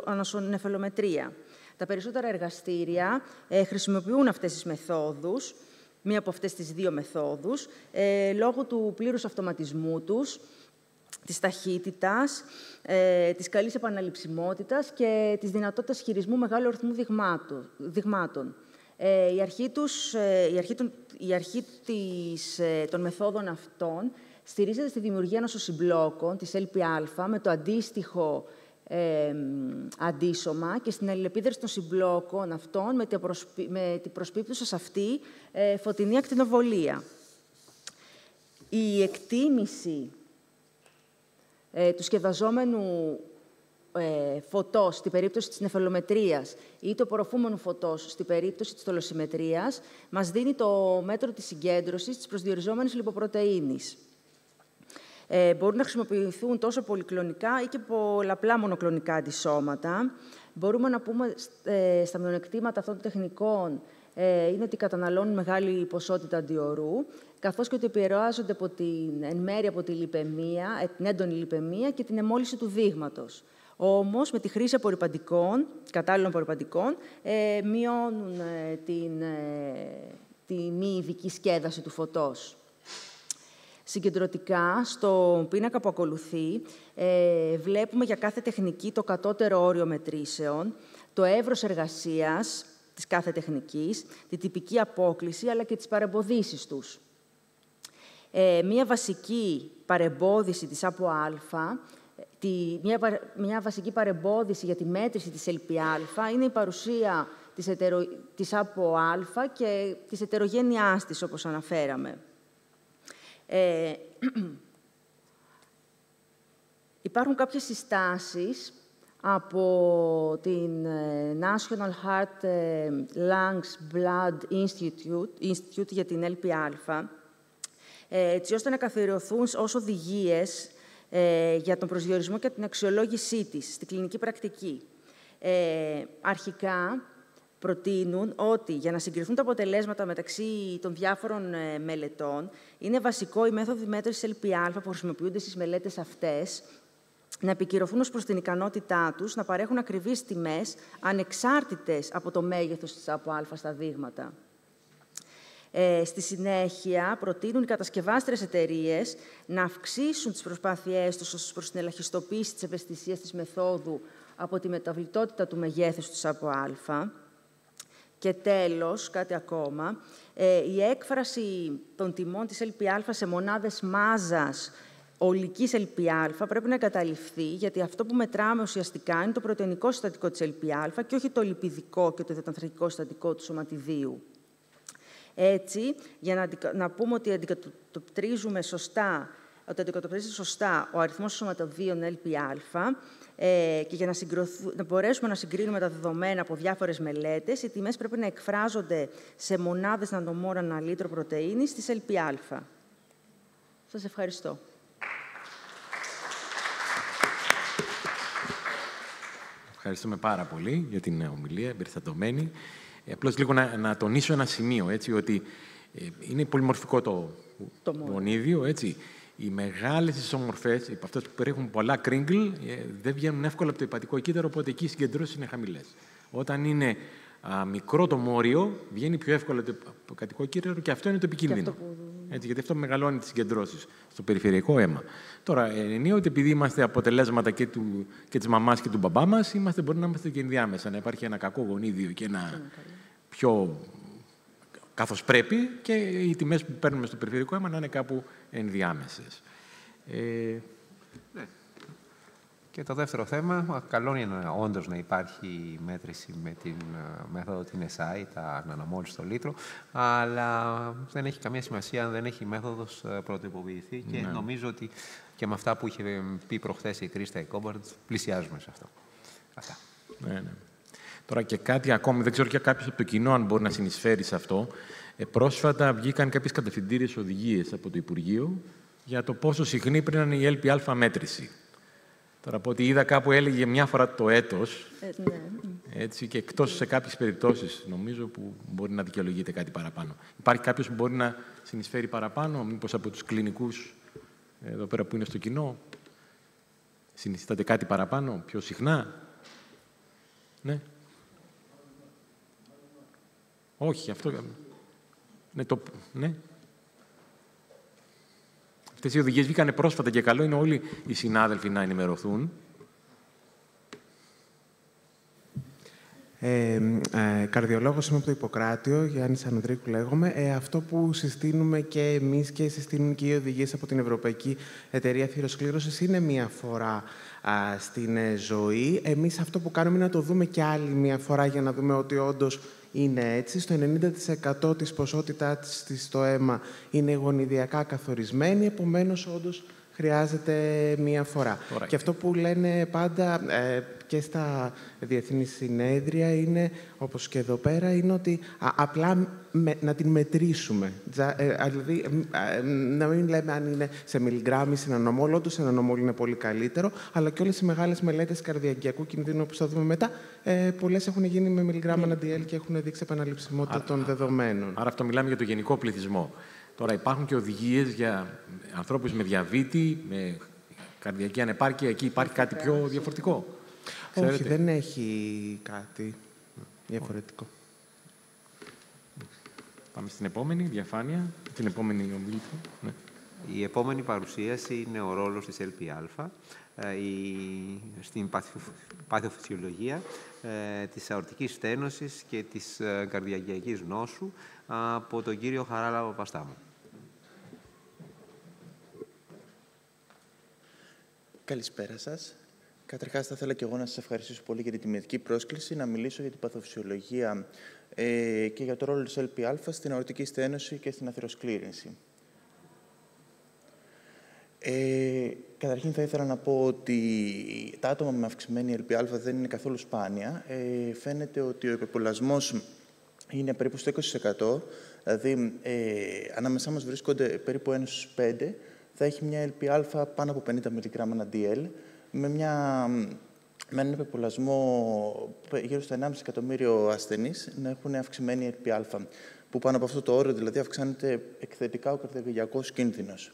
D: ανοσονεφελομετρία. Τα περισσότερα εργαστήρια χρησιμοποιούν αυτές τις μεθόδους, μία από αυτές τις δύο μεθόδους, λόγω του πλήρους αυτοματισμού τους, της ταχύτητας, της καλής επαναληψιμότητας και της δυνατότητας χειρισμού μεγάλου αριθμού δειγμάτων. Η αρχή των μεθόδων αυτών στηρίζεται στη δημιουργία νοσοσυμπλόκων της ΛΠΑ με το αντίστοιχο αντίσωμα και στην αλληλεπίδραση των συμπλόκων αυτών με την προσπίπτουσα σε αυτή φωτεινή ακτινοβολία. Η εκτίμηση του σκευαζόμενου φωτός στην περίπτωση της νεφελομετρίας ή του απορροφούμενου φωτός στην περίπτωση της τολοσημετρίας μας δίνει το μέτρο της συγκέντρωσης της προσδιοριζόμενης λιποπρωτεΐνης. Μπορούν να χρησιμοποιηθούν τόσο πολυκλονικά ή και πολλαπλά μονοκλονικά αντισώματα. Μπορούμε να πούμε στα μειονεκτήματα αυτών των τεχνικών είναι ότι καταναλώνουν μεγάλη ποσότητα αντιορού, καθώς και ότι επηρεάζονται εν μέρει από τη λιπαιμία, την έντονη λιπαιμία και την εμόλυση του δείγματος. Όμως, με τη χρήση απορρυπαντικών, κατάλληλων απορρυπαντικών, μειώνουν τη μη ειδική σκέδαση του φωτός. Συγκεντρωτικά, στο πίνακα που ακολουθεί, βλέπουμε για κάθε τεχνική το κατώτερο όριο μετρήσεων, το εύρος εργασίας της κάθε τεχνικής, τη τυπική απόκλιση, αλλά και τις παρεμποδίσεις τους. Μία βασική παρεμπόδιση της ΑΠΟ Α, μια βασική παρεμπόδιση για τη μέτρηση της ΕΛΠΙΑ είναι η παρουσία της ΑΠΟ Α και της ετερογένειάς της, όπως αναφέραμε. Υπάρχουν κάποιες συστάσεις από την National Heart, Lungs, Blood Institute για την ΕΛΠΙΑ, έτσι ώστε να καθιερωθούν ως οδηγίες για τον προσδιορισμό και την αξιολόγησή της στη κλινική πρακτική. Αρχικά, προτείνουν ότι για να συγκριθούν τα αποτελέσματα μεταξύ των διάφορων μελετών, είναι βασικό οι μέθοδοι μέτρησης ΕΛΠΙΑ που χρησιμοποιούνται στις μελέτες αυτές να επικυρωθούν ως προς την ικανότητά τους να παρέχουν ακριβείς τιμές ανεξάρτητες από το μέγεθος της ΑΠΟ Α στα δείγματα. Στη συνέχεια, προτείνουν οι κατασκευάστριες εταιρείες να αυξήσουν τις προσπάθειές τους ως προς την ελαχιστοποίηση της ευαισθησίας της μεθόδου από τη μεταβλητότητα του μεγέθους της ΑΠΟ Α. Και τέλος, κάτι ακόμα, η έκφραση των τιμών της ΕΛΠΙΑ σε μονάδες μάζας ολικής ΕΛΠΙΑ πρέπει να εγκαταλειφθεί, γιατί αυτό που μετράμε ουσιαστικά είναι το πρωτεϊνικό συστατικό της ΕΛΠΙΑ και όχι το λιπιδικό και το υδατανθρακικό συστατικό του σωματιδίου. Έτσι, για να πούμε ότι αντικατοπτρίζει σωστά ο αριθμός σωματιδίων ΕΛΠΙΑ και για να μπορέσουμε να συγκρίνουμε τα δεδομένα από διάφορες μελέτες, οι τιμές πρέπει να εκφράζονται σε μονάδες νανομόλ ανά λίτρο πρωτεΐνης της ΕΛΠΙΑ. Σας ευχαριστώ.
B: Ευχαριστούμε πάρα πολύ για την ομιλία, εμπεριστατωμένη. Απλώς λίγο να τονίσω ένα σημείο, έτσι, ότι είναι πολυμορφικό το γονίδιο, έτσι. Οι μεγάλες ισομορφές, αυτές που περιέχουν πολλά κρίγκλ, δεν βγαίνουν εύκολα από το υπατικό κύτταρο, οπότε εκεί οι συγκεντρώσεις είναι χαμηλές. Όταν είναι μικρό το μόριο, βγαίνει πιο εύκολα το υπατικό κύτταρο και αυτό είναι το επικίνδυνο. Έτσι, γιατί αυτό μεγαλώνει τις συγκεντρώσεις στο περιφερειακό αίμα. Τώρα, εννοείται επειδή είμαστε αποτελέσματα και της μαμάς και του μπαμπά μας, μπορεί να είμαστε και ενδιάμεσα, να υπάρχει ένα κακό γονίδιο και ένα πιο καθώς πρέπει και οι τιμές που παίρνουμε στο περιφερειακό αίμα να είναι κάπου ενδιάμεσες.
A: Ναι. Και το δεύτερο θέμα, καλό είναι όντως να υπάρχει μέτρηση με την μέθοδο την SI, τα νανομόλ στο λίτρο, αλλά δεν έχει καμία σημασία αν δεν έχει μέθοδος πρωτοτυποποιηθεί και νομίζω ότι και με αυτά που είχε πει προχθές η Κρίστα Κόμπαρτ πλησιάζουμε σε αυτό. Αυτά.
B: Ναι. Τώρα και κάτι ακόμη, δεν ξέρω και κάποιος από το κοινό αν μπορεί να συνεισφέρει σε αυτό. Πρόσφατα βγήκαν κάποιες κατευθυντήριες οδηγίες από το Υπουργείο για το πόσο συχνή πρέπει να είναι η ΕΛΠΙΑ μέτρηση. Τώρα, από ό,τι είδα κάπου έλεγε μια φορά το έτος, έτσι, και εκτός σε κάποιες περιπτώσεις, νομίζω, που μπορεί να δικαιολογείται κάτι παραπάνω. Υπάρχει κάποιος που μπορεί να συνεισφέρει παραπάνω, μήπως από τους κλινικούς εδώ πέρα που είναι στο κοινό, συνιστάτε κάτι παραπάνω, πιο συχνά. Ναι. Όχι, αυτό... Ναι. Αυτές οι οδηγίες βγήκαν πρόσφατα και καλό είναι όλοι οι συνάδελφοι να ενημερωθούν.
E: Καρδιολόγος είμαι από το Ιπποκράτιο, Γιάννης Ανδρίκου λέγομαι. Αυτό που συστήνουμε και εμείς και συστήνουν και οι οδηγίες από την Ευρωπαϊκή Εταιρεία Θυροσκλήρωσης είναι μία φορά στην ζωή. Εμείς αυτό που κάνουμε είναι να το δούμε και άλλη μία φορά για να δούμε ότι όντως είναι έτσι. Στο 90% της ποσότητάς της στο αίμα είναι γονιδιακά καθορισμένη, επομένως όντως χρειάζεται μία φορά.
B: Ωραία.
E: Και αυτό που λένε πάντα και στα διεθνή συνέδρια είναι, όπως και εδώ πέρα, είναι ότι απλά να την μετρήσουμε. Δηλαδή, να μην λέμε αν είναι σε μιλιγκράμμ ή σε νανομόλ. Όντως, σε νανομόλ είναι πολύ καλύτερο, αλλά και όλες οι μεγάλες μελέτες καρδιαγγειακού κινδύνου, όπως θα δούμε μετά, πολλές έχουν γίνει με μιλιγκράμμ ανά-DL και έχουν δείξει επαναληψιμότητα των δεδομένων.
B: Άρα αυτό μιλάμε για το γενικό πληθυσμό. Τώρα υπάρχουν και οδηγίες για ανθρώπους με διαβήτη, με καρδιακή ανεπάρκεια. Εκεί υπάρχει κάτι πιο διαφορετικό.
E: Όχι, δεν έχει κάτι διαφορετικό.
B: Πάμε στην επόμενη διαφάνεια, την επόμενη ομιλήτρια. Ναι.
A: Η επόμενη παρουσίαση είναι ο ρόλος της ΕΛΠΑ στην παθοφυσιολογία της αορτικής στένωσης και της καρδιαγγειακής νόσου από τον κύριο Χαράλα Παπαστάμου.
F: Καλησπέρα σας. Καταρχάς, θα ήθελα και εγώ να σας ευχαριστήσω πολύ για την τιμητική πρόσκληση, να μιλήσω για την παθοφυσιολογία και για το ρόλο της ΕΛΠΑ στην αορτική στένωση και στην αθυροσκλήρυνση. Καταρχήν, θα ήθελα να πω ότι τα άτομα με αυξημένη ΕΛΠΑ δεν είναι καθόλου σπάνια. Φαίνεται ότι ο υπεπολασμός είναι περίπου στο 20%, δηλαδή ανάμεσά μας βρίσκονται περίπου 1 στους 5, θα έχει μια ΕΛΠΑ πάνω από 50 μιλιγκράμμ ανά DL, με έναν υπεπολασμό γύρω στο 1,5 εκατομμύριο ασθενείς να έχουν αυξημένη ΕΛΠΑ, που πάνω από αυτό το όριο δηλαδή αυξάνεται εκθετικά ο καρδιαγγειακός κίνδυνος.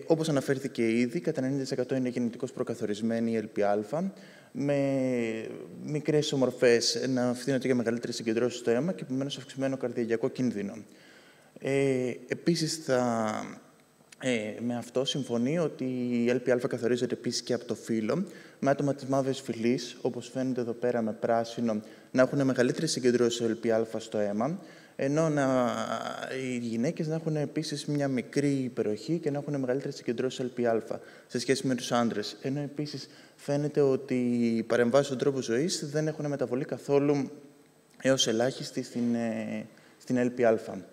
F: Όπως αναφέρθηκε ήδη, κατά 90% είναι γενετικώς προκαθορισμένη η ΕΛΠΑ, με μικρές ομορφές να ευθύνονται για μεγαλύτερες συγκεντρώσεις στο αίμα και επομένως αυξημένο καρδιαγγειακό κίνδυνο. Επίσης, με αυτό συμφωνεί ότι η ΕΛΠΑ καθορίζεται επίσης και από το φύλο, με άτομα της μαύρης φυλής, όπως φαίνεται εδώ πέρα με πράσινο, να έχουν μεγαλύτερες συγκεντρώσεις ΕΛΠΑ στο αίμα, ενώ οι γυναίκες να έχουν επίσης μια μικρή υπεροχή και να έχουν μεγαλύτερες συγκεντρώσεις ΕΛΠΑ σε σχέση με τους άντρες. Ενώ επίσης φαίνεται ότι οι παρεμβάσεις στον τρόπο ζωής δεν έχουν μεταβολή καθόλου έως ελάχιστη στην ΕΛΠΑ.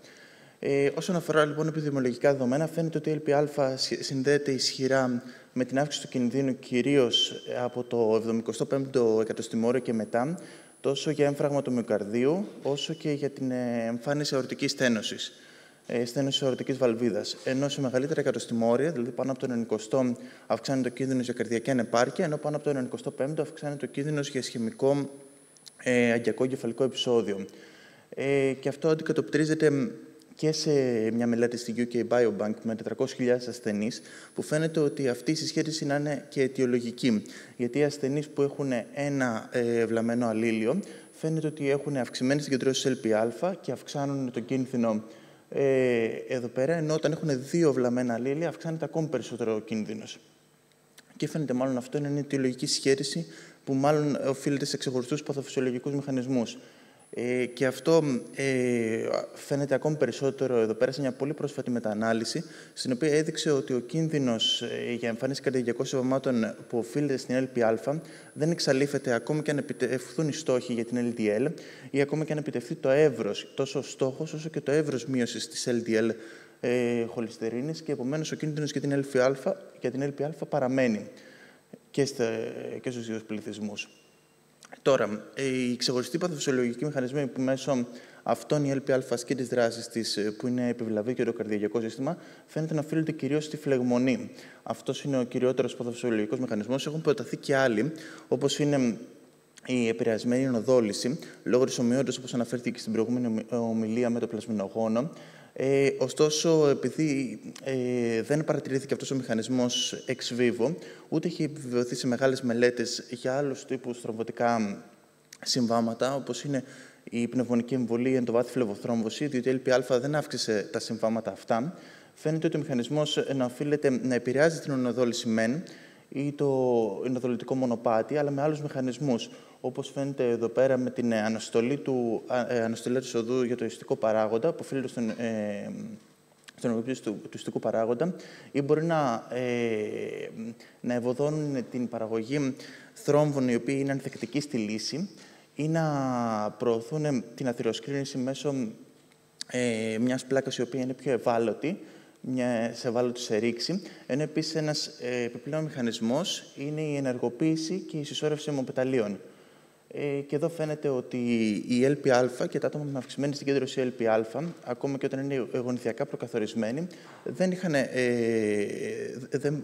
F: Όσον αφορά λοιπόν επιδημιολογικά δεδομένα, φαίνεται ότι η ΕΛΠΑ συνδέεται ισχυρά με την αύξηση του κινδύνου, κυρίως από το 75ο εκατοστημόριο και μετά, τόσο για έμφραγμα του μυοκαρδίου, όσο και για την εμφάνιση αορτικής στένωσης, στένωσης αορτικής βαλβίδας. Ενώ σε μεγαλύτερα εκατοστημόρια, δηλαδή πάνω από το 90ο, αυξάνεται ο κίνδυνος για καρδιακή ανεπάρκεια, ενώ πάνω από το 95ο αυξάνεται ο κίνδυνος για ισχυμικό αγκιακό εγκεφαλικό επεισόδιο. Και αυτό αντικατοπτρίζεται και σε μια μελέτη στη UK Biobank με 400.000 ασθενείς, που φαίνεται ότι αυτή η συσχέτιση να είναι και αιτιολογική. Γιατί οι ασθενείς που έχουν ένα βλαμμένο αλλήλιο φαίνεται ότι έχουν αυξημένες συγκεντρώσεις ΕΛΠΑ και αυξάνουν τον κίνδυνο εδώ πέρα, ενώ όταν έχουν δύο βλαμμένα αλλήλια αυξάνεται ακόμη περισσότερο ο κίνδυνος. Και φαίνεται μάλλον αυτό είναι μια αιτιολογική συσχέτιση που μάλλον οφείλεται σε ξεχωριστούς παθοφυσιολογικούς μηχανισμούς. Και αυτό φαίνεται ακόμη περισσότερο εδώ πέρα σε μια πολύ πρόσφατη μεταανάλυση, στην οποία έδειξε ότι ο κίνδυνος για εμφάνιση καρδιαγγειακών συμβαμάτων που οφείλεται στην ΕΛΠΑ δεν εξαλείφεται ακόμη και αν επιτευχθούν οι στόχοι για την LDL ή ακόμη και αν επιτευχθεί το εύρος, τόσο ο στόχος όσο και το εύρος μείωσης της LDL χολυστερίνης, και επομένως ο κίνδυνος για την ΕΛΠΑ παραμένει και στους δύο πληθυσμούς. Τώρα, οι ξεχωριστοί παθοφυσιολογικοί μηχανισμοί που μέσω αυτών η ΕΛΠΑ ασκεί τις δράσεις της, που είναι επιβλαβή και το καρδιαγγειακό σύστημα, φαίνεται να οφείλεται κυρίως στη φλεγμονή. Αυτός είναι ο κυριότερος παθοφυσιολογικός μηχανισμός. Έχουν προταθεί και άλλοι, όπως είναι η επηρεασμένη ενοδόληση, λόγω της ομοιότητας, όπως αναφέρθηκε στην προηγούμενη ομιλία, με το πλασμινογόνο. Ωστόσο, επειδή δεν παρατηρήθηκε αυτός ο μηχανισμός ex vivo, ούτε έχει επιβεβαιωθεί σε μεγάλες μελέτες για άλλους τύπους θρομβωτικά συμβάματα, όπως είναι η πνευμονική εμβολία, η ενδοβάθη φλεβοθρόμβωση, διότι η ΕΛΠΑ δεν αύξησε τα συμβάματα αυτά. Φαίνεται ότι ο μηχανισμός να οφείλεται να επηρεάζει την ονοδόληση μεν, ή το ενοδολητικό μονοπάτι, αλλά με άλλους μηχανισμούς, όπως φαίνεται εδώ πέρα με την αναστολή της οδού για το ιστικό παράγοντα, που οφείλεται στην ενεργοποίηση του ιστικού παράγοντα, ή μπορεί να ευωδώνουν την παραγωγή θρόμβων οι οποίοι είναι ανθεκτικοί στη λύση, ή να προωθούν την αθυροσκλήρινση μέσω μιας πλάκας η οποία είναι πιο ευάλωτη, ευάλωτη σε ρήξη. Ενώ επίσης ένας επιπλέον μηχανισμός είναι η ενεργοποίηση και η συσσόρευση αιμοπεταλίων. Και εδώ φαίνεται ότι η ΕΛΠΑ και τα άτομα με αυξημένη συγκέντρωση ΕΛΠΑ, ακόμα και όταν είναι γονιδιακά προκαθορισμένοι, δεν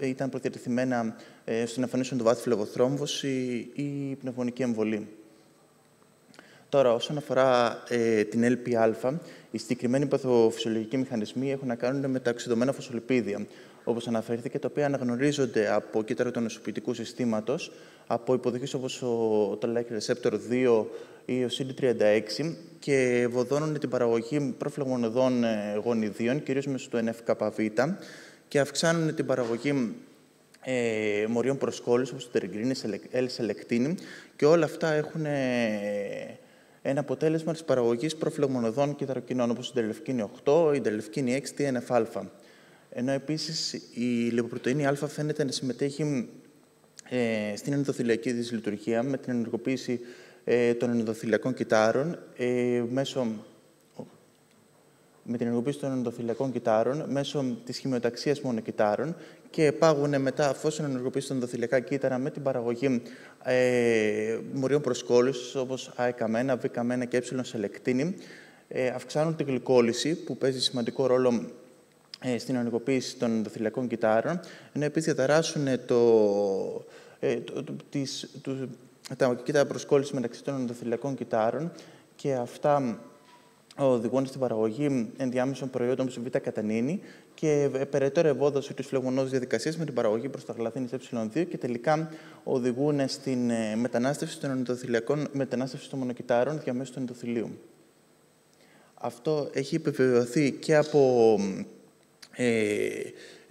F: ήταν προδιατεθειμένα στο να εμφανίσουν το βάθη φλεβοθρόμβωση ή πνευμονική εμβολή. Τώρα, όσον αφορά την ΕΛΠΑ, οι συγκεκριμένοι παθοφυσιολογικοί μηχανισμοί έχουν να κάνουν με τα οξυδωμένα φωσφολιπίδια, όπως αναφέρθηκε, τα οποία αναγνωρίζονται από κύτταρα του νοσοποιητικού συστήματος, από υποδοχής όπως το like receptor 2 ή ο CD36 και ευωδώνουν την παραγωγή προφλεγμονωδών γονιδίων, κυρίως μέσω του NF-κβ, και αυξάνουν την παραγωγή μορίων προσκόλλησης, όπως το τεριγκρίνη, L-σελεκτίνη, και όλα αυτά έχουν ένα αποτέλεσμα της παραγωγής προφλεγμονωδών κυταροκινών, όπως η ιντερλευκίνη 8, η ιντερλευκίνη 6, η TNF-α. Ενώ επίσης η λιποπρωτεΐνη α φαίνεται να συμμετέχει στην ενδοθηλιακή της λειτουργία με την ενεργοποίηση των ενδοθηλιακών κυτάρων μέσω της χημειοταξίας μονοκυτάρων και πάγουν μετά, αφόσον ενεργοποιήσει τα ενδοθηλιακά κύτταρα, με την παραγωγή μορίων προσκόλλησης όπως ΑΕΚΑ1, ΒΚ1 και ε-σελεκτίνη, αυξάνουν τη γλυκόλυση που παίζει σημαντικό ρόλο στην ενεργοποίηση των ενδοθηλιακών κυττάρων, ενώ επίσης διαταράσσουν τα κύτταρα προσκόλληση μεταξύ των ενδοθηλιακών κυττάρων και αυτά οδηγούν στην παραγωγή ενδιάμεσων προϊόντων όπως η β-κατανίνη και περαιτέρω ευόδοση της φλεγμονώδους διαδικασίας με την παραγωγή προσταγλαθίνης ε2 και τελικά οδηγούν στην μετανάστευση των μονοκυττάρων διαμέσου του ενδοθηλίου. Αυτό έχει επιβεβαιωθεί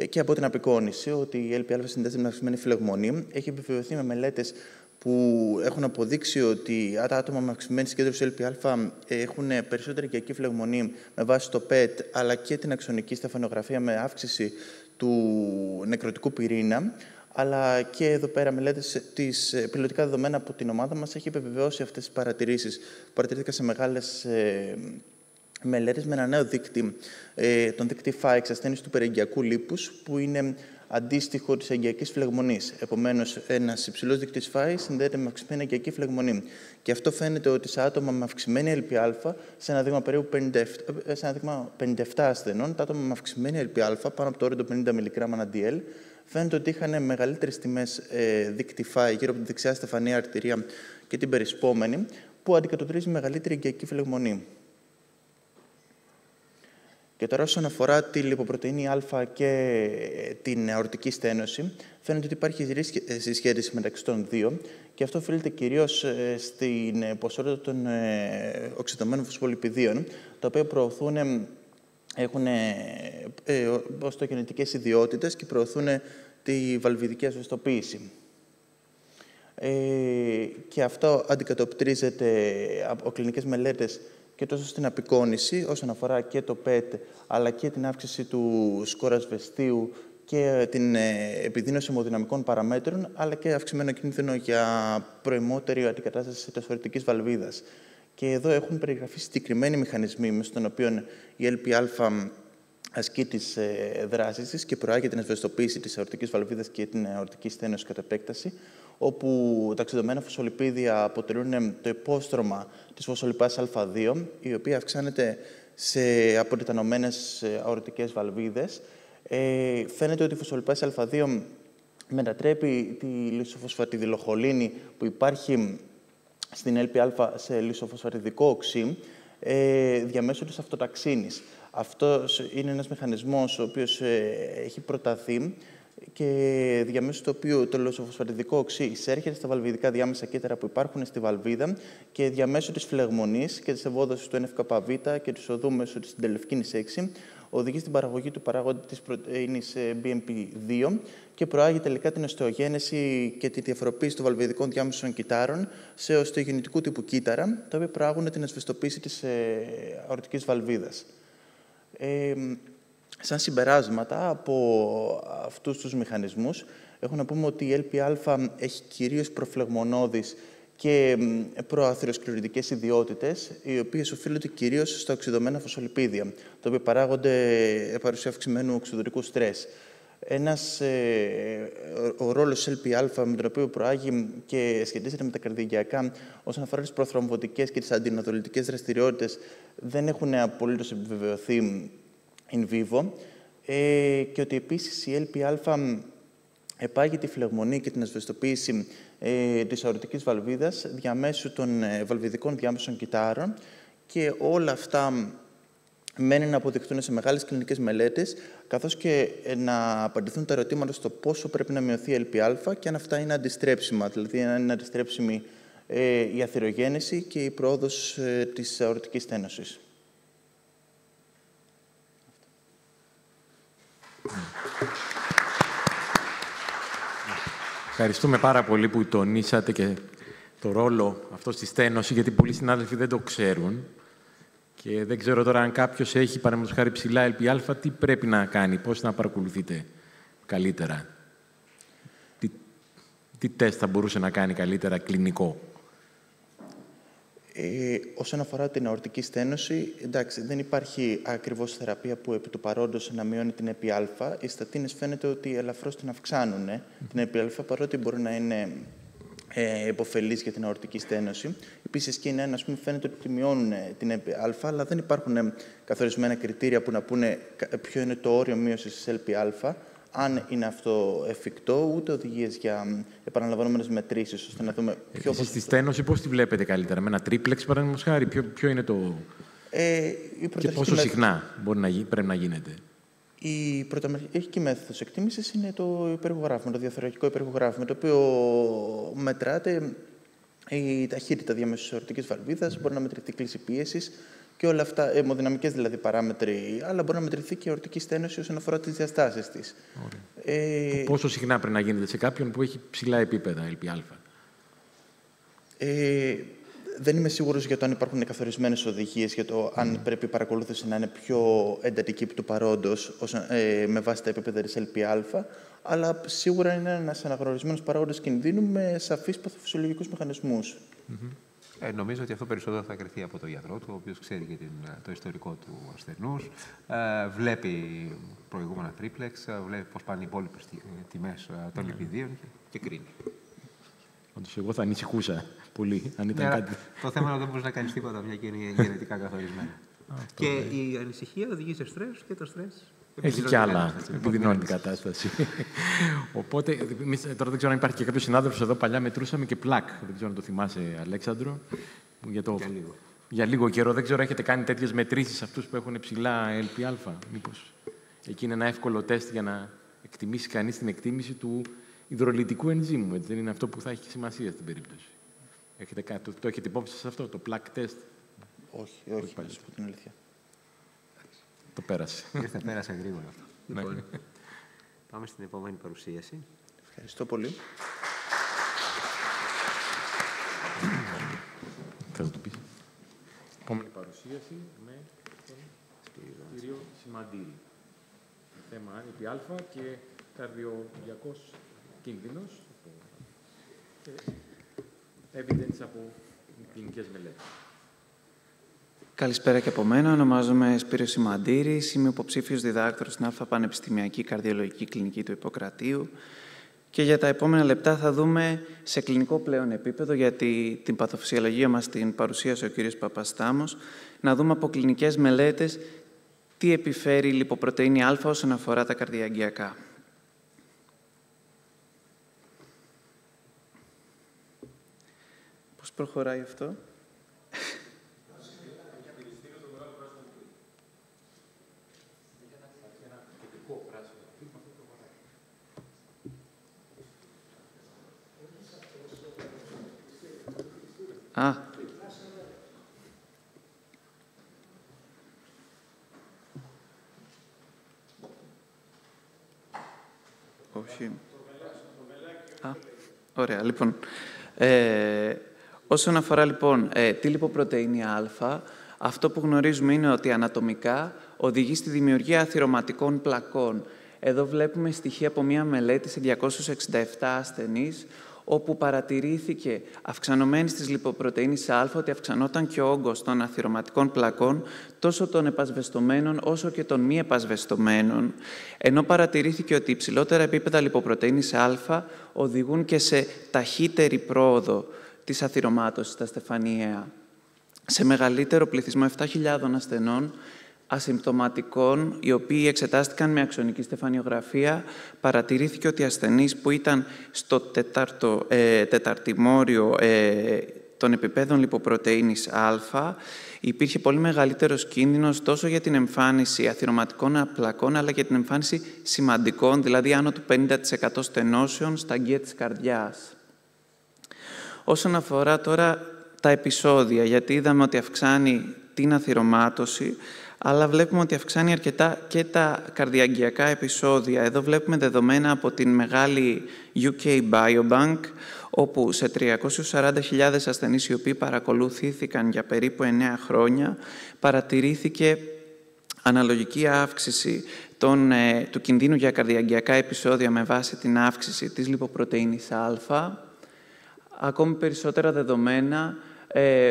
F: και από την απεικόνηση ότι η ΕΛΠΑ συνδέεται με αυξημένη φλεγμονή. Έχει επιβεβαιωθεί με μελέτες που έχουν αποδείξει ότι τα άτομα με αυξημένη συγκέντρωση ΕΛΠΑ έχουν περισσότερη οικιακή φλεγμονή με βάση το PET, αλλά και την αξονική στεφανογραφία με αύξηση του νεκροτικού πυρήνα. Αλλά και εδώ πέρα μελέτες πιλωτικά δεδομένα από την ομάδα μας έχει επιβεβαιώσει αυτές τις παρατηρήσεις. Παρατηρήθηκαν σε μεγάλες μελέτες με ένα νέο δείκτη, τον δείκτη FAEX, ασθένειες του περιεγκιακού λίπους, που είναι αντίστοιχο της εγκιακής φλεγμονής. Επομένως, ένας υψηλός δείκτης FAEX συνδέεται με αυξημένη εγκιακή φλεγμονή. Και αυτό φαίνεται ότι σε άτομα με αυξημένη ΕΛΠΑ, σε ένα δείγμα περίπου 57 ασθενών, τα άτομα με αυξημένη ΕΛΠΑ, πάνω από το όριο των 50 mg/dl, φαίνεται ότι είχαν μεγαλύτερες τιμές δείκτη FAEX γύρω από τη δεξιά στεφανία αρτηρία και την περισπόμενη, που αντικατοπτρίζει μεγαλύτερη εγκιακή φλεγμονή. Και τώρα, όσον αφορά τη λιποπρωτεΐνη α και την αορτική στένωση, φαίνεται ότι υπάρχει συσχέτιση μεταξύ των δύο και αυτό οφείλεται κυρίως στην ποσότητα των οξυδωμένων φωσφολιπιδίων, τα οποία έχουν οστογεννητικές ιδιότητες και προωθούν τη βαλβιδική ασβεστοποίηση. Και αυτό αντικατοπτρίζεται από κλινικές μελέτες και τόσο στην απεικόνηση, όσον αφορά και το PET, αλλά και την αύξηση του σκορ ασβεστίου και την επιδείνωση αιμοδυναμικών παραμέτρων, αλλά και αυξημένο κίνδυνο για προημότερη αντικατάσταση της αορτικής βαλβίδας. Και εδώ έχουν περιγραφεί συγκεκριμένοι μηχανισμοί, μέσω των οποίων η ΕΛΠΑ ασκεί τις δράσεις της και προάγει την ασβεστοποίηση της αορτικής βαλβίδας και την αορτική στένωση κατά επέκταση, όπου τα οξυδωμένα φωσφολιπίδια αποτελούν το υπόστρωμα της φωσφολιπάς Α2, η οποία αυξάνεται σε αποτετανωμένες αορτικές βαλβίδες. Φαίνεται ότι η φωσφολιπάς Α2 μετατρέπει τη λισοφωσφατιδιλοχολίνη που υπάρχει στην ΕΛΠΑ σε λισοφωσφατιδικό οξύ διαμέσου της αυτοταξίνης. Αυτός είναι ένας μηχανισμός ο οποίος έχει προταθεί και διαμέσου του οποίου το λοσοφωσφατιδικό οξύ εισέρχεται στα βαλβιδικά διάμεσα κύτταρα που υπάρχουν στη βαλβίδα και διαμέσου της φλεγμονής και της ευόδοσης του NF-κβ και του οδού μέσω της συντελευκίνης 6 οδηγεί στην παραγωγή του παράγοντα της πρωτεΐνης BMP2 και προάγει τελικά την οστεογένεση και τη διαφοροποίηση των βαλβιδικών διάμεσων κυττάρων σε οστεογεννητικού τύπου κύτταρα, τα οποία προάγουν την ασβεστοποίηση της αορτικής βαλβίδας. Σαν συμπεράσματα από αυτούς τους μηχανισμούς, έχω να πούμε ότι η LPα έχει κυρίως προφλεγμονώδεις και προαθυροσκληρωτικές ιδιότητες, οι οποίες οφείλονται κυρίως στα οξυδωμένα φωσφολιπίδια, τα οποία παράγονται παρουσία αυξημένου οξυδωτικού στρες. Ο ρόλος της LPα, με τον οποίο προάγει και σχετίζεται με τα καρδιαγγειακά, όσον αφορά τις προθρομβωτικές και τις αντινοδολητικές δραστηριότητες, δεν έχουν απολύτως επιβεβαιωθεί in vivo, και ότι επίσης η LPα επάγει τη φλεγμονή και την ασβεστοποίηση της αορτικής βαλβίδας διαμέσου των βαλβιδικών διάμεσων κυττάρων, και όλα αυτά μένει να αποδειχθούν σε μεγάλες κλινικές μελέτες, καθώς και να απαντηθούν τα ερωτήματα στο πόσο πρέπει να μειωθεί η LPα και αν αυτά είναι αντιστρέψιμα, δηλαδή αν είναι αντιστρέψιμη η αθυρογένεση και η πρόοδος της αορτικής στένωσης.
B: Ευχαριστούμε πάρα πολύ που τονίσατε και το ρόλο αυτό στη στένωση, γιατί πολλοί συνάδελφοι δεν το ξέρουν. Και δεν ξέρω τώρα αν κάποιος έχει, παραδείγματος χάρη, ψηλά LPα, τι πρέπει να κάνει, πώς να παρακολουθείτε καλύτερα. Τι τεστ θα μπορούσε να κάνει καλύτερα κλινικό.
F: Όσον αφορά την αορτική στένωση, εντάξει, δεν υπάρχει ακριβώς θεραπεία που επί του παρόντος να μειώνει την LPα. Οι στατίνες φαίνεται ότι ελαφρώς την αυξάνουν, την LPα, παρότι μπορεί να είναι υποφελής για την αορτική στένωση. Επίσης, και είναι φαίνεται ότι μειώνουν την LPα, αλλά δεν υπάρχουν καθορισμένα κριτήρια που να πούνε ποιο είναι το όριο μείωσης της LPα, αν είναι αυτό εφικτό, ούτε οδηγίες για επαναλαμβανόμενες μετρήσεις, ώστε να δούμε ποιο.
B: Εσείς στη στένωση πώς τη βλέπετε καλύτερα, με ένα τρίπλεξ, παραδείγματος χάρη, ποιο είναι το. Και πόσο συχνά πρέπει να γίνεται.
F: Η πρωτομετρική μέθοδος εκτίμησης είναι το υπεργογράφημα, το διαθερογικό υπεργογράφημα, το οποίο μετράται η ταχύτητα διαμέσου της αορτικής βαλβίδας, μπορεί να μετρηθεί κλίση πίεσης και όλα αυτά, αιμοδυναμικές δηλαδή παράμετροι, αλλά μπορεί να μετρηθεί και η αορτική στένωση όσον αφορά τις διαστάσεις της.
B: Πόσο συχνά πρέπει να γίνεται σε κάποιον που έχει ψηλά επίπεδα LPα.
F: Δεν είμαι σίγουρος για το αν υπάρχουν καθορισμένες οδηγίες για το αν πρέπει η παρακολούθηση να είναι πιο εντατική του παρόντος με βάση τα επίπεδα της LPα, αλλά σίγουρα είναι ένας αναγνωρισμένος παράγοντας κινδύνου με σαφείς παθοφυσιολογικούς μηχανισμούς.
A: Νομίζω ότι αυτό περισσότερο θα κριθεί από τον γιατρό του, ο οποίος ξέρει και το ιστορικό του ασθενούς, βλέπει προηγούμενα τρίπλεξ, βλέπει πώς πάνε οι υπόλοιπες τιμές των λιπιδίων και κρίνει.
B: Όντως, εγώ θα ανησυχούσα πολύ, αν ήταν κάτι.
A: Το θέμα είναι ότι δεν μπορείς να κάνεις τίποτα, μια και είναι γενετικά καθορισμένα. Και η ανησυχία οδηγεί σε στρες και το στρες
B: έχει κι άλλα, επιδεινώνει την κατάσταση. Οπότε, τώρα δεν ξέρω αν υπάρχει και κάποιος συνάδελφος εδώ, παλιά μετρούσαμε και πλακ. Δεν ξέρω αν το θυμάσαι, Αλέξανδρο. Για λίγο καιρό. Δεν ξέρω, έχετε κάνει τέτοιες μετρήσεις αυτούς που έχουν ψηλά LPα. Μήπως εκεί είναι ένα εύκολο τεστ για να εκτιμήσει κανείς την εκτίμηση του υδρολυτικού ενζύμου. Έτσι, δεν είναι αυτό που θα έχει σημασία στην περίπτωση. Το έχετε υπόψη σε αυτό, το plak test.
F: Όχι, να σου πω την αλήθεια.
B: Το πέρασε.
A: Πέρασε γρήγορα αυτό. Λοιπόν, πάμε στην επόμενη παρουσίαση.
F: Ευχαριστώ πολύ.
B: Θα το πεις. Επόμενη παρουσίαση με τον κύριο Σιμαντήρη. Θέμα LPα και καρδιογειακός κίνδυνος και evidence από κλινικές μελέτες.
G: Καλησπέρα και από μένα. Ονομάζομαι Σπύρος Σιμαντήρης. Είμαι υποψήφιος διδάκτορος στην ΑΛΦΑ Πανεπιστημιακή Καρδιολογική Κλινική του Ιπποκρατίου. Και για τα επόμενα λεπτά θα δούμε σε κλινικό πλέον επίπεδο, γιατί την παθοφυσιολογία μας την παρουσίασε ο κ. Παπαστάμος, να δούμε από κλινικές μελέτες τι επιφέρει η λιποπρωτεΐνη Α όσον αφορά τα καρδιαγγειακά. Πώς προχωράει αυτό? Όχι. Ωραία, λοιπόν. Όσον αφορά, λοιπόν, τη λιποπρωτεΐνη Α, αυτό που γνωρίζουμε είναι ότι ανατομικά οδηγεί στη δημιουργία αθυρωματικών πλακών. Εδώ βλέπουμε στοιχεία από μία μελέτη σε 267 ασθενείς, όπου παρατηρήθηκε αυξανωμένη της λιποπρωτεΐνης Α, ότι αυξανόταν και ο όγκος των αθυρωματικών πλακών, τόσο των επασβεστομένων όσο και των μη επασβεστομένων, ενώ παρατηρήθηκε ότι υψηλότερα επίπεδα λιποπρωτεΐνης Α οδηγούν και σε ταχύτερη πρόοδο της αθυρωμάτωσης στα στεφανιαία. Σε μεγαλύτερο πληθυσμό 7.000 ασθενών, ασυμπτωματικών, οι οποίοι εξετάστηκαν με αξονική στεφανιογραφία, παρατηρήθηκε ότι οι ασθενείς που ήταν στο τεταρτημόριο των επιπέδων λιποπρωτεΐνης Α, υπήρχε πολύ μεγαλύτερος κίνδυνος τόσο για την εμφάνιση αθυρωματικών πλακών, αλλά και για την εμφάνιση σημαντικών, δηλαδή άνω του 50% στενώσεων στα αγκία της καρδιάς. Όσον αφορά τώρα τα επεισόδια, γιατί είδαμε ότι αυξάνει την αθυρωμάτωση, αλλά βλέπουμε ότι αυξάνει αρκετά και τα καρδιαγγειακά επεισόδια. Εδώ βλέπουμε δεδομένα από την μεγάλη UK Biobank, όπου σε 340.000 ασθενείς οι οποίοι παρακολουθήθηκαν για περίπου 9 χρόνια, παρατηρήθηκε αναλογική αύξηση του κινδύνου για καρδιαγγειακά επεισόδια με βάση την αύξηση της λιποπρωτεΐνης Α. Ακόμη περισσότερα δεδομένα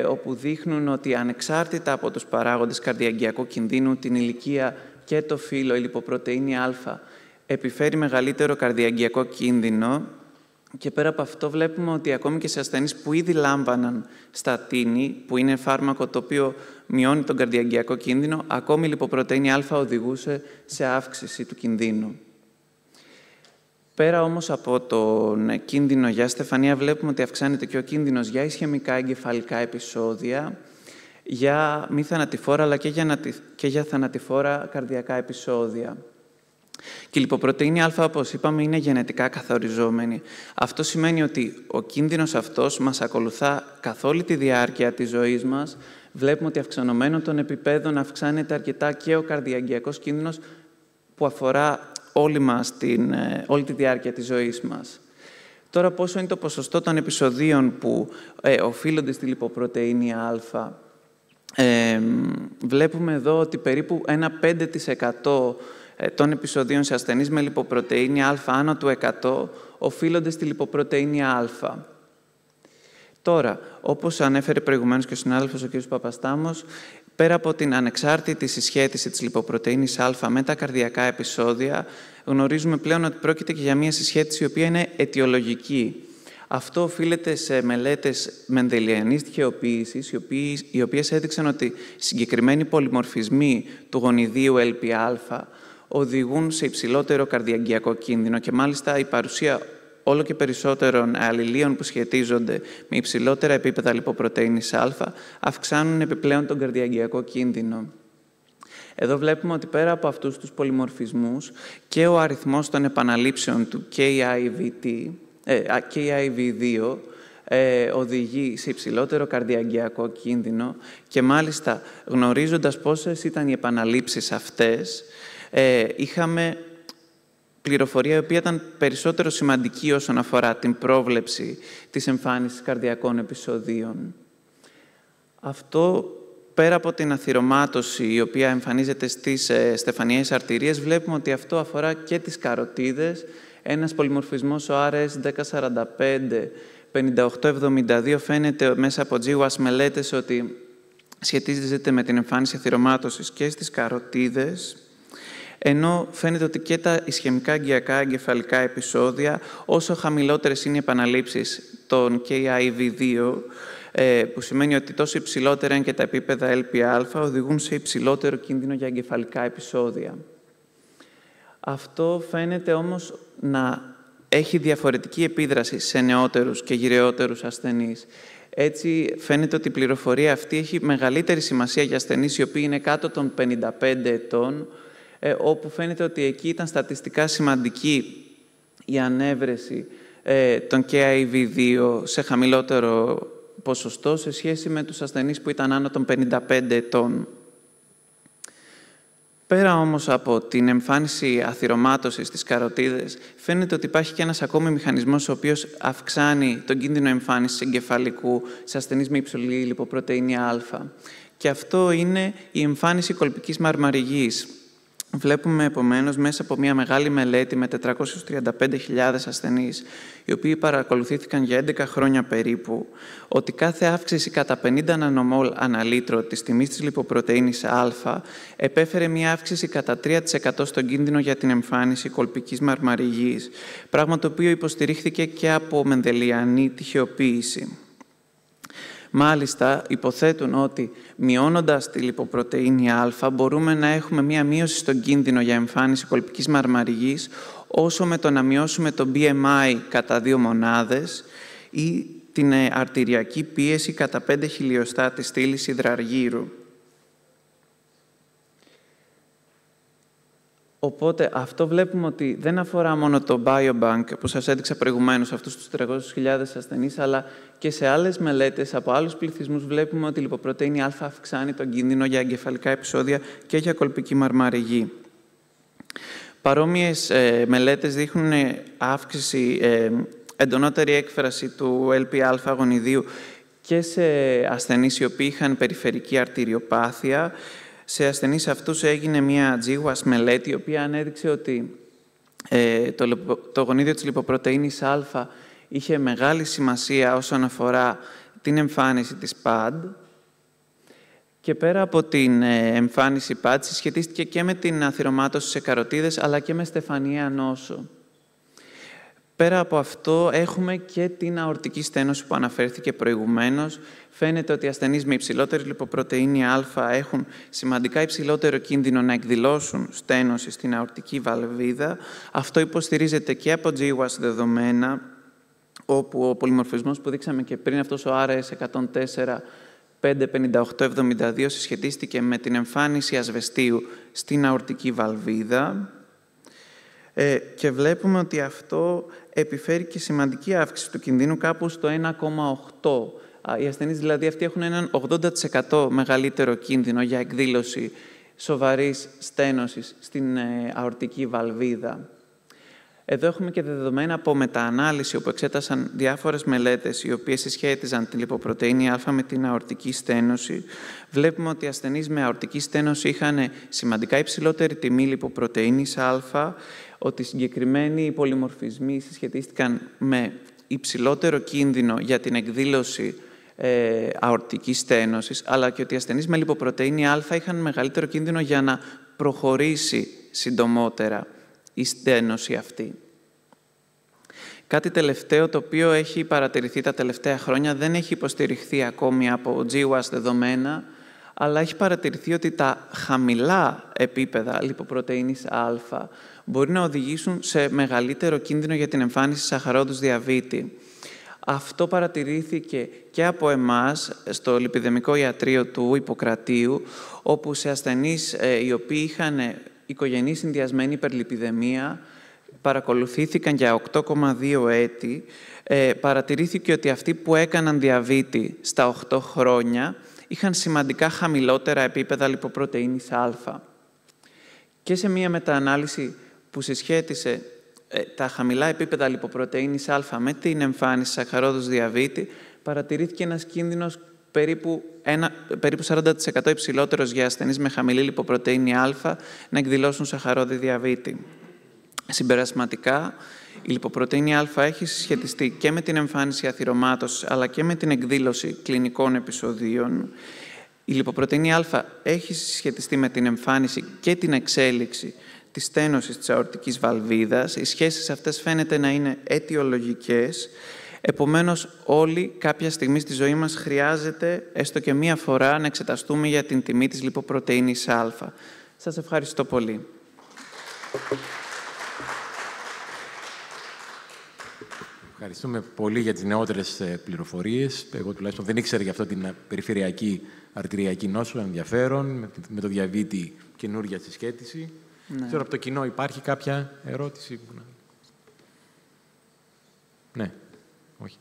G: όπου δείχνουν ότι ανεξάρτητα από τους παράγοντες καρδιαγγειακού κινδύνου, την ηλικία και το φύλο, η λιποπρωτεΐνη Α επιφέρει μεγαλύτερο καρδιαγγειακό κίνδυνο. Και πέρα από αυτό βλέπουμε ότι ακόμη και σε ασθενείς που ήδη λάμβαναν στατίνη, που είναι φάρμακο το οποίο μειώνει τον καρδιαγγειακό κίνδυνο, ακόμη η λιποπρωτεΐνη Α οδηγούσε σε αύξηση του κινδύνου. Πέρα όμως από τον κίνδυνο για στεφανία, βλέπουμε ότι αυξάνεται και ο κίνδυνος για ισχαιμικά εγκεφαλικά επεισόδια, για μη θανατηφόρα αλλά και για θανατηφόρα καρδιακά επεισόδια. Και η λιποπρωτεΐνη Α, όπως είπαμε, είναι γενετικά καθοριζόμενη. Αυτό σημαίνει ότι ο κίνδυνος αυτός μας ακολουθά καθ' όλη τη διάρκεια της ζωής μας. Βλέπουμε ότι αυξανωμένο των επιπέδων αυξάνεται αρκετά και ο καρδιαγγειακός κίνδυνος που αφορά όλη τη διάρκεια της ζωής μας. Τώρα, πόσο είναι το ποσοστό των επεισοδίων που οφείλονται στη λιποπρωτεΐνη Α. Βλέπουμε εδώ ότι περίπου ένα 5% των επεισοδίων σε ασθενείς με λιποπρωτεΐνη Α άνω του 100 οφείλονται στη λιποπρωτεΐνη Α. Τώρα, όπως ανέφερε προηγουμένως και ο συνάδελφος ο κ. Παπαστάμος, πέρα από την ανεξάρτητη συσχέτιση της λιποπρωτεΐνης Α με τα καρδιακά επεισόδια, γνωρίζουμε πλέον ότι πρόκειται και για μια συσχέτιση η οποία είναι αιτιολογική. Αυτό οφείλεται σε μελέτες μενδελιανής τυχεοποίησης, οι οποίες έδειξαν ότι συγκεκριμένοι πολυμορφισμοί του γονιδίου LPα οδηγούν σε υψηλότερο καρδιαγγειακό κίνδυνο και μάλιστα η παρουσία όλο και περισσότερων αλληλίων που σχετίζονται με υψηλότερα επίπεδα λιποπρωτεΐνης Α αυξάνουν επιπλέον τον καρδιαγγειακό κίνδυνο. Εδώ βλέπουμε ότι πέρα από αυτούς τους πολυμορφισμούς και ο αριθμός των επαναλήψεων του KIV2 οδηγεί σε υψηλότερο καρδιαγγειακό κίνδυνο και μάλιστα γνωρίζοντας πόσες ήταν οι επαναλήψεις αυτές, είχαμε πληροφορία η οποία ήταν περισσότερο σημαντική όσον αφορά την πρόβλεψη της εμφάνισης καρδιακών επεισοδίων. Αυτό, πέρα από την αθυρωμάτωση η οποία εμφανίζεται στις στεφανιαίες αρτηρίες, βλέπουμε ότι αυτό αφορά και τις καροτίδες. Ένας πολυμορφισμός, ο RS1045-5872, φαίνεται μέσα από GWAS μελέτες ότι σχετίζεται με την εμφάνιση αθυρωμάτωσης και στις καροτίδες, ενώ φαίνεται ότι και τα ισχαιμικά αγκιακά εγκεφαλικά επεισόδια, όσο χαμηλότερες είναι οι επαναλήψεις των KIV2, που σημαίνει ότι τόσο υψηλότερα είναι και τα επίπεδα LPα, οδηγούν σε υψηλότερο κίνδυνο για εγκεφαλικά επεισόδια. Αυτό φαίνεται όμως να έχει διαφορετική επίδραση σε νεότερους και γυραιότερους ασθενείς. Έτσι, φαίνεται ότι η πληροφορία αυτή έχει μεγαλύτερη σημασία για ασθενείς οι οποίοι είναι κάτω των 55 ετών, όπου φαίνεται ότι εκεί ήταν στατιστικά σημαντική η ανέβρεση των KIV2 σε χαμηλότερο ποσοστό σε σχέση με τους ασθενείς που ήταν άνω των 55 ετών. Πέρα όμως από την εμφάνιση αθυρωμάτωσης στις καροτίδες, φαίνεται ότι υπάρχει και ένας ακόμη μηχανισμός ο οποίος αυξάνει τον κίνδυνο εμφάνισης εγκεφαλικού σε ασθενείς με υψηλή λιποπρωτεΐνη Α. Και αυτό είναι η εμφάνιση κολπικής μαρμαριγής. Βλέπουμε, επομένως, μέσα από μια μεγάλη μελέτη με 435.000 ασθενείς, οι οποίοι παρακολουθήθηκαν για 11 χρόνια περίπου, ότι κάθε αύξηση κατά 50 νανομόλ ανά λίτρο της τιμής της λιποπρωτεΐνης Α επέφερε μια αύξηση κατά 3% στον κίνδυνο για την εμφάνιση κολπικής μαρμαριγής, πράγμα το οποίο υποστηρίχθηκε και από μενδελιανή τυχεοποίηση. Μάλιστα, υποθέτουν ότι μειώνοντας τη λιποπρωτεΐνη Α μπορούμε να έχουμε μία μείωση στον κίνδυνο για εμφάνιση κολπικής μαρμαριγής, όσο με το να μειώσουμε το BMI κατά 2 μονάδες ή την αρτηριακή πίεση κατά 5 χιλιοστά της στήλης υδραργύρου. Οπότε αυτό βλέπουμε ότι δεν αφορά μόνο το Biobank που σας έδειξα προηγουμένως, αυτούς τους 300.000 ασθενείς, αλλά και σε άλλες μελέτες από άλλους πληθυσμούς βλέπουμε ότι η λιποπρωτεΐνη Α αυξάνει τον κίνδυνο για εγκεφαλικά επεισόδια και για κολπική μαρμαριγή. Παρόμοιες μελέτες δείχνουν αύξηση, εντονότερη έκφραση του LPα γονιδίου και σε ασθενείς οι οποίοι είχαν περιφερική αρτηριοπάθεια. Σε ασθενείς αυτούς έγινε μια GWAS μελέτη, η οποία ανέδειξε ότι το γονίδιο της λιποπρωτεΐνης Α είχε μεγάλη σημασία όσον αφορά την εμφάνιση της PAD και πέρα από την εμφάνιση PAD συσχετίστηκε και με την αθυρωμάτωση σε καροτίδες αλλά και με στεφανιαία νόσο. Πέρα από αυτό έχουμε και την αορτική στένωση που αναφέρθηκε προηγουμένως. Φαίνεται ότι οι ασθενείς με υψηλότερη λιποπρωτεΐνη Α έχουν σημαντικά υψηλότερο κίνδυνο να εκδηλώσουν στένωση στην αορτική βαλβίδα. Αυτό υποστηρίζεται και από GWAS δεδομένα, όπου ο πολυμορφισμός που δείξαμε και πριν, αυτός ο RS104 55872, συσχετίστηκε με την εμφάνιση ασβεστίου στην αορτική βαλβίδα. Και βλέπουμε ότι αυτό επιφέρει και σημαντική αύξηση του κινδύνου κάπου στο 1,8. Οι ασθενείς δηλαδή αυτοί έχουν έναν 80% μεγαλύτερο κίνδυνο για εκδήλωση σοβαρής στένωσης στην αορτική βαλβίδα. Εδώ έχουμε και δεδομένα από μεταανάλυση, όπου εξέτασαν διάφορες μελέτες οι οποίες συσχέτιζαν την λιποπρωτεΐνη Α με την αορτική στένωση. Βλέπουμε ότι οι ασθενείς με αορτική στένωση είχαν σημαντικά υψηλότερη τιμή λιποπρωτεΐνης Α, ότι συγκεκριμένοι πολυμορφισμοί συσχετίστηκαν με υψηλότερο κίνδυνο για την εκδήλωση αορτικής στένωσης, αλλά και ότι οι ασθενείς με λιποπρωτεΐνη Α είχαν μεγαλύτερο κίνδυνο για να προχωρήσει συντομότερα η στένωση αυτή. Κάτι τελευταίο το οποίο έχει παρατηρηθεί τα τελευταία χρόνια, δεν έχει υποστηριχθεί ακόμη από GWAS δεδομένα, αλλά έχει παρατηρηθεί ότι τα χαμηλά επίπεδα λιποπρωτεΐνης Α μπορεί να οδηγήσουν σε μεγαλύτερο κίνδυνο για την εμφάνιση σαχαρόδους διαβήτη. Αυτό παρατηρήθηκε και από εμάς στο λιπιδαιμικό ιατρείο του Ιπποκρατίου, όπου σε ασθενείς οι οποίοι είχαν οικογενή συνδυασμένη υπερλιπιδαιμία, παρακολουθήθηκαν για 8,2 έτη, παρατηρήθηκε ότι αυτοί που έκαναν διαβήτη στα 8 χρόνια είχαν σημαντικά χαμηλότερα επίπεδα λιποπρωτεΐνης Α. Και σε μία μεταανάλυση που συσχέτισε τα χαμηλά επίπεδα λιποπρωτεΐνης Α με την εμφάνιση σαχαρόδους διαβήτη, παρατηρήθηκε ένας κίνδυνος περίπου 40% υψηλότερος για ασθενείς με χαμηλή λιποπρωτεΐνη Α να εκδηλώσουν σαχαρόδι διαβήτη. Συμπερασματικά, η λιποπρωτεΐνη Α έχει συσχετιστεί και με την εμφάνιση αθυρωμάτωσης, αλλά και με την εκδήλωση κλινικών επεισοδίων. Η λιποπρωτεΐνη Α έχει συσχετιστεί με την εμφάνιση και την εξέλιξη της στένωσης της αορτικής βαλβίδας. Οι σχέσεις αυτές φαίνεται να είναι αιτιολογικές. Επομένως, όλοι κάποια στιγμή στη ζωή μας χρειάζεται έστω και μία φορά να εξεταστούμε για την τιμή της λιποπρωτεΐνης Α. Σας ευχαριστώ πολύ.
B: Ευχαριστούμε πολύ για τις νεότερες πληροφορίες. Εγώ τουλάχιστον δεν ήξερα για αυτό την περιφερειακή αρτηριακή νόσο, ενδιαφέρον, με το διαβήτη καινούργια συσχέτιση. Ναι. Ξέρω από το κοινό υπάρχει κάποια ερώτηση. Ναι. Όχι.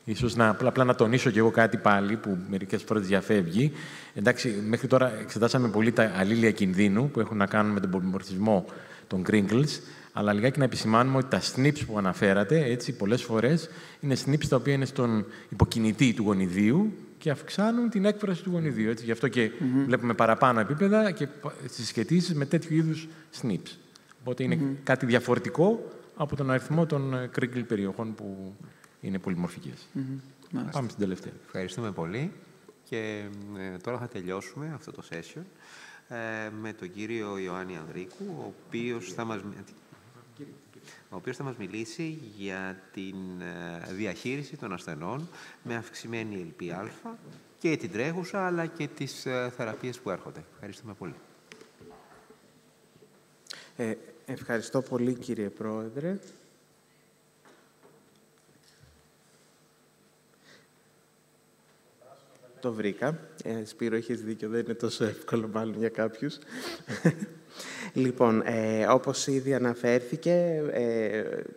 B: Ίσως απλά να τονίσω κι εγώ κάτι πάλι που μερικές φορές διαφεύγει. Εντάξει, μέχρι τώρα εξετάσαμε πολύ τα αλλήλια κινδύνου που έχουν να κάνουν με τον πολυμορφισμό των crinkles, αλλά λιγάκι να επισημάνουμε ότι τα SNPs που αναφέρατε, έτσι, πολλές φορές είναι SNPs τα οποία είναι στον υποκινητή του γονιδίου και αυξάνουν την έκφραση του γονιδίου. Έτσι. Γι' αυτό και βλέπουμε παραπάνω επίπεδα και συσχετίσεις με τέτοιου είδους SNPs. Οπότε είναι κάτι διαφορετικό από τον αριθμό των crinkle περιοχών που είναι πολυμορφικές. Πάμε στην τελευταία.
A: Ευχαριστούμε πολύ. Και τώρα θα τελειώσουμε αυτό το session με τον κύριο Ιωάννη Ανδρίκου, ο οποίος θα μας μιλήσει για την διαχείριση των ασθενών με αυξημένη ΕΛΠΑ και την τρέχουσα, αλλά και τις θεραπείες που έρχονται. Ευχαριστούμε πολύ.
E: Ευχαριστώ πολύ, κύριε Πρόεδρε. Το βρήκα. Σπύρο, έχεις δίκιο, δεν είναι τόσο εύκολο μάλλον για κάποιους. Λοιπόν, όπως ήδη αναφέρθηκε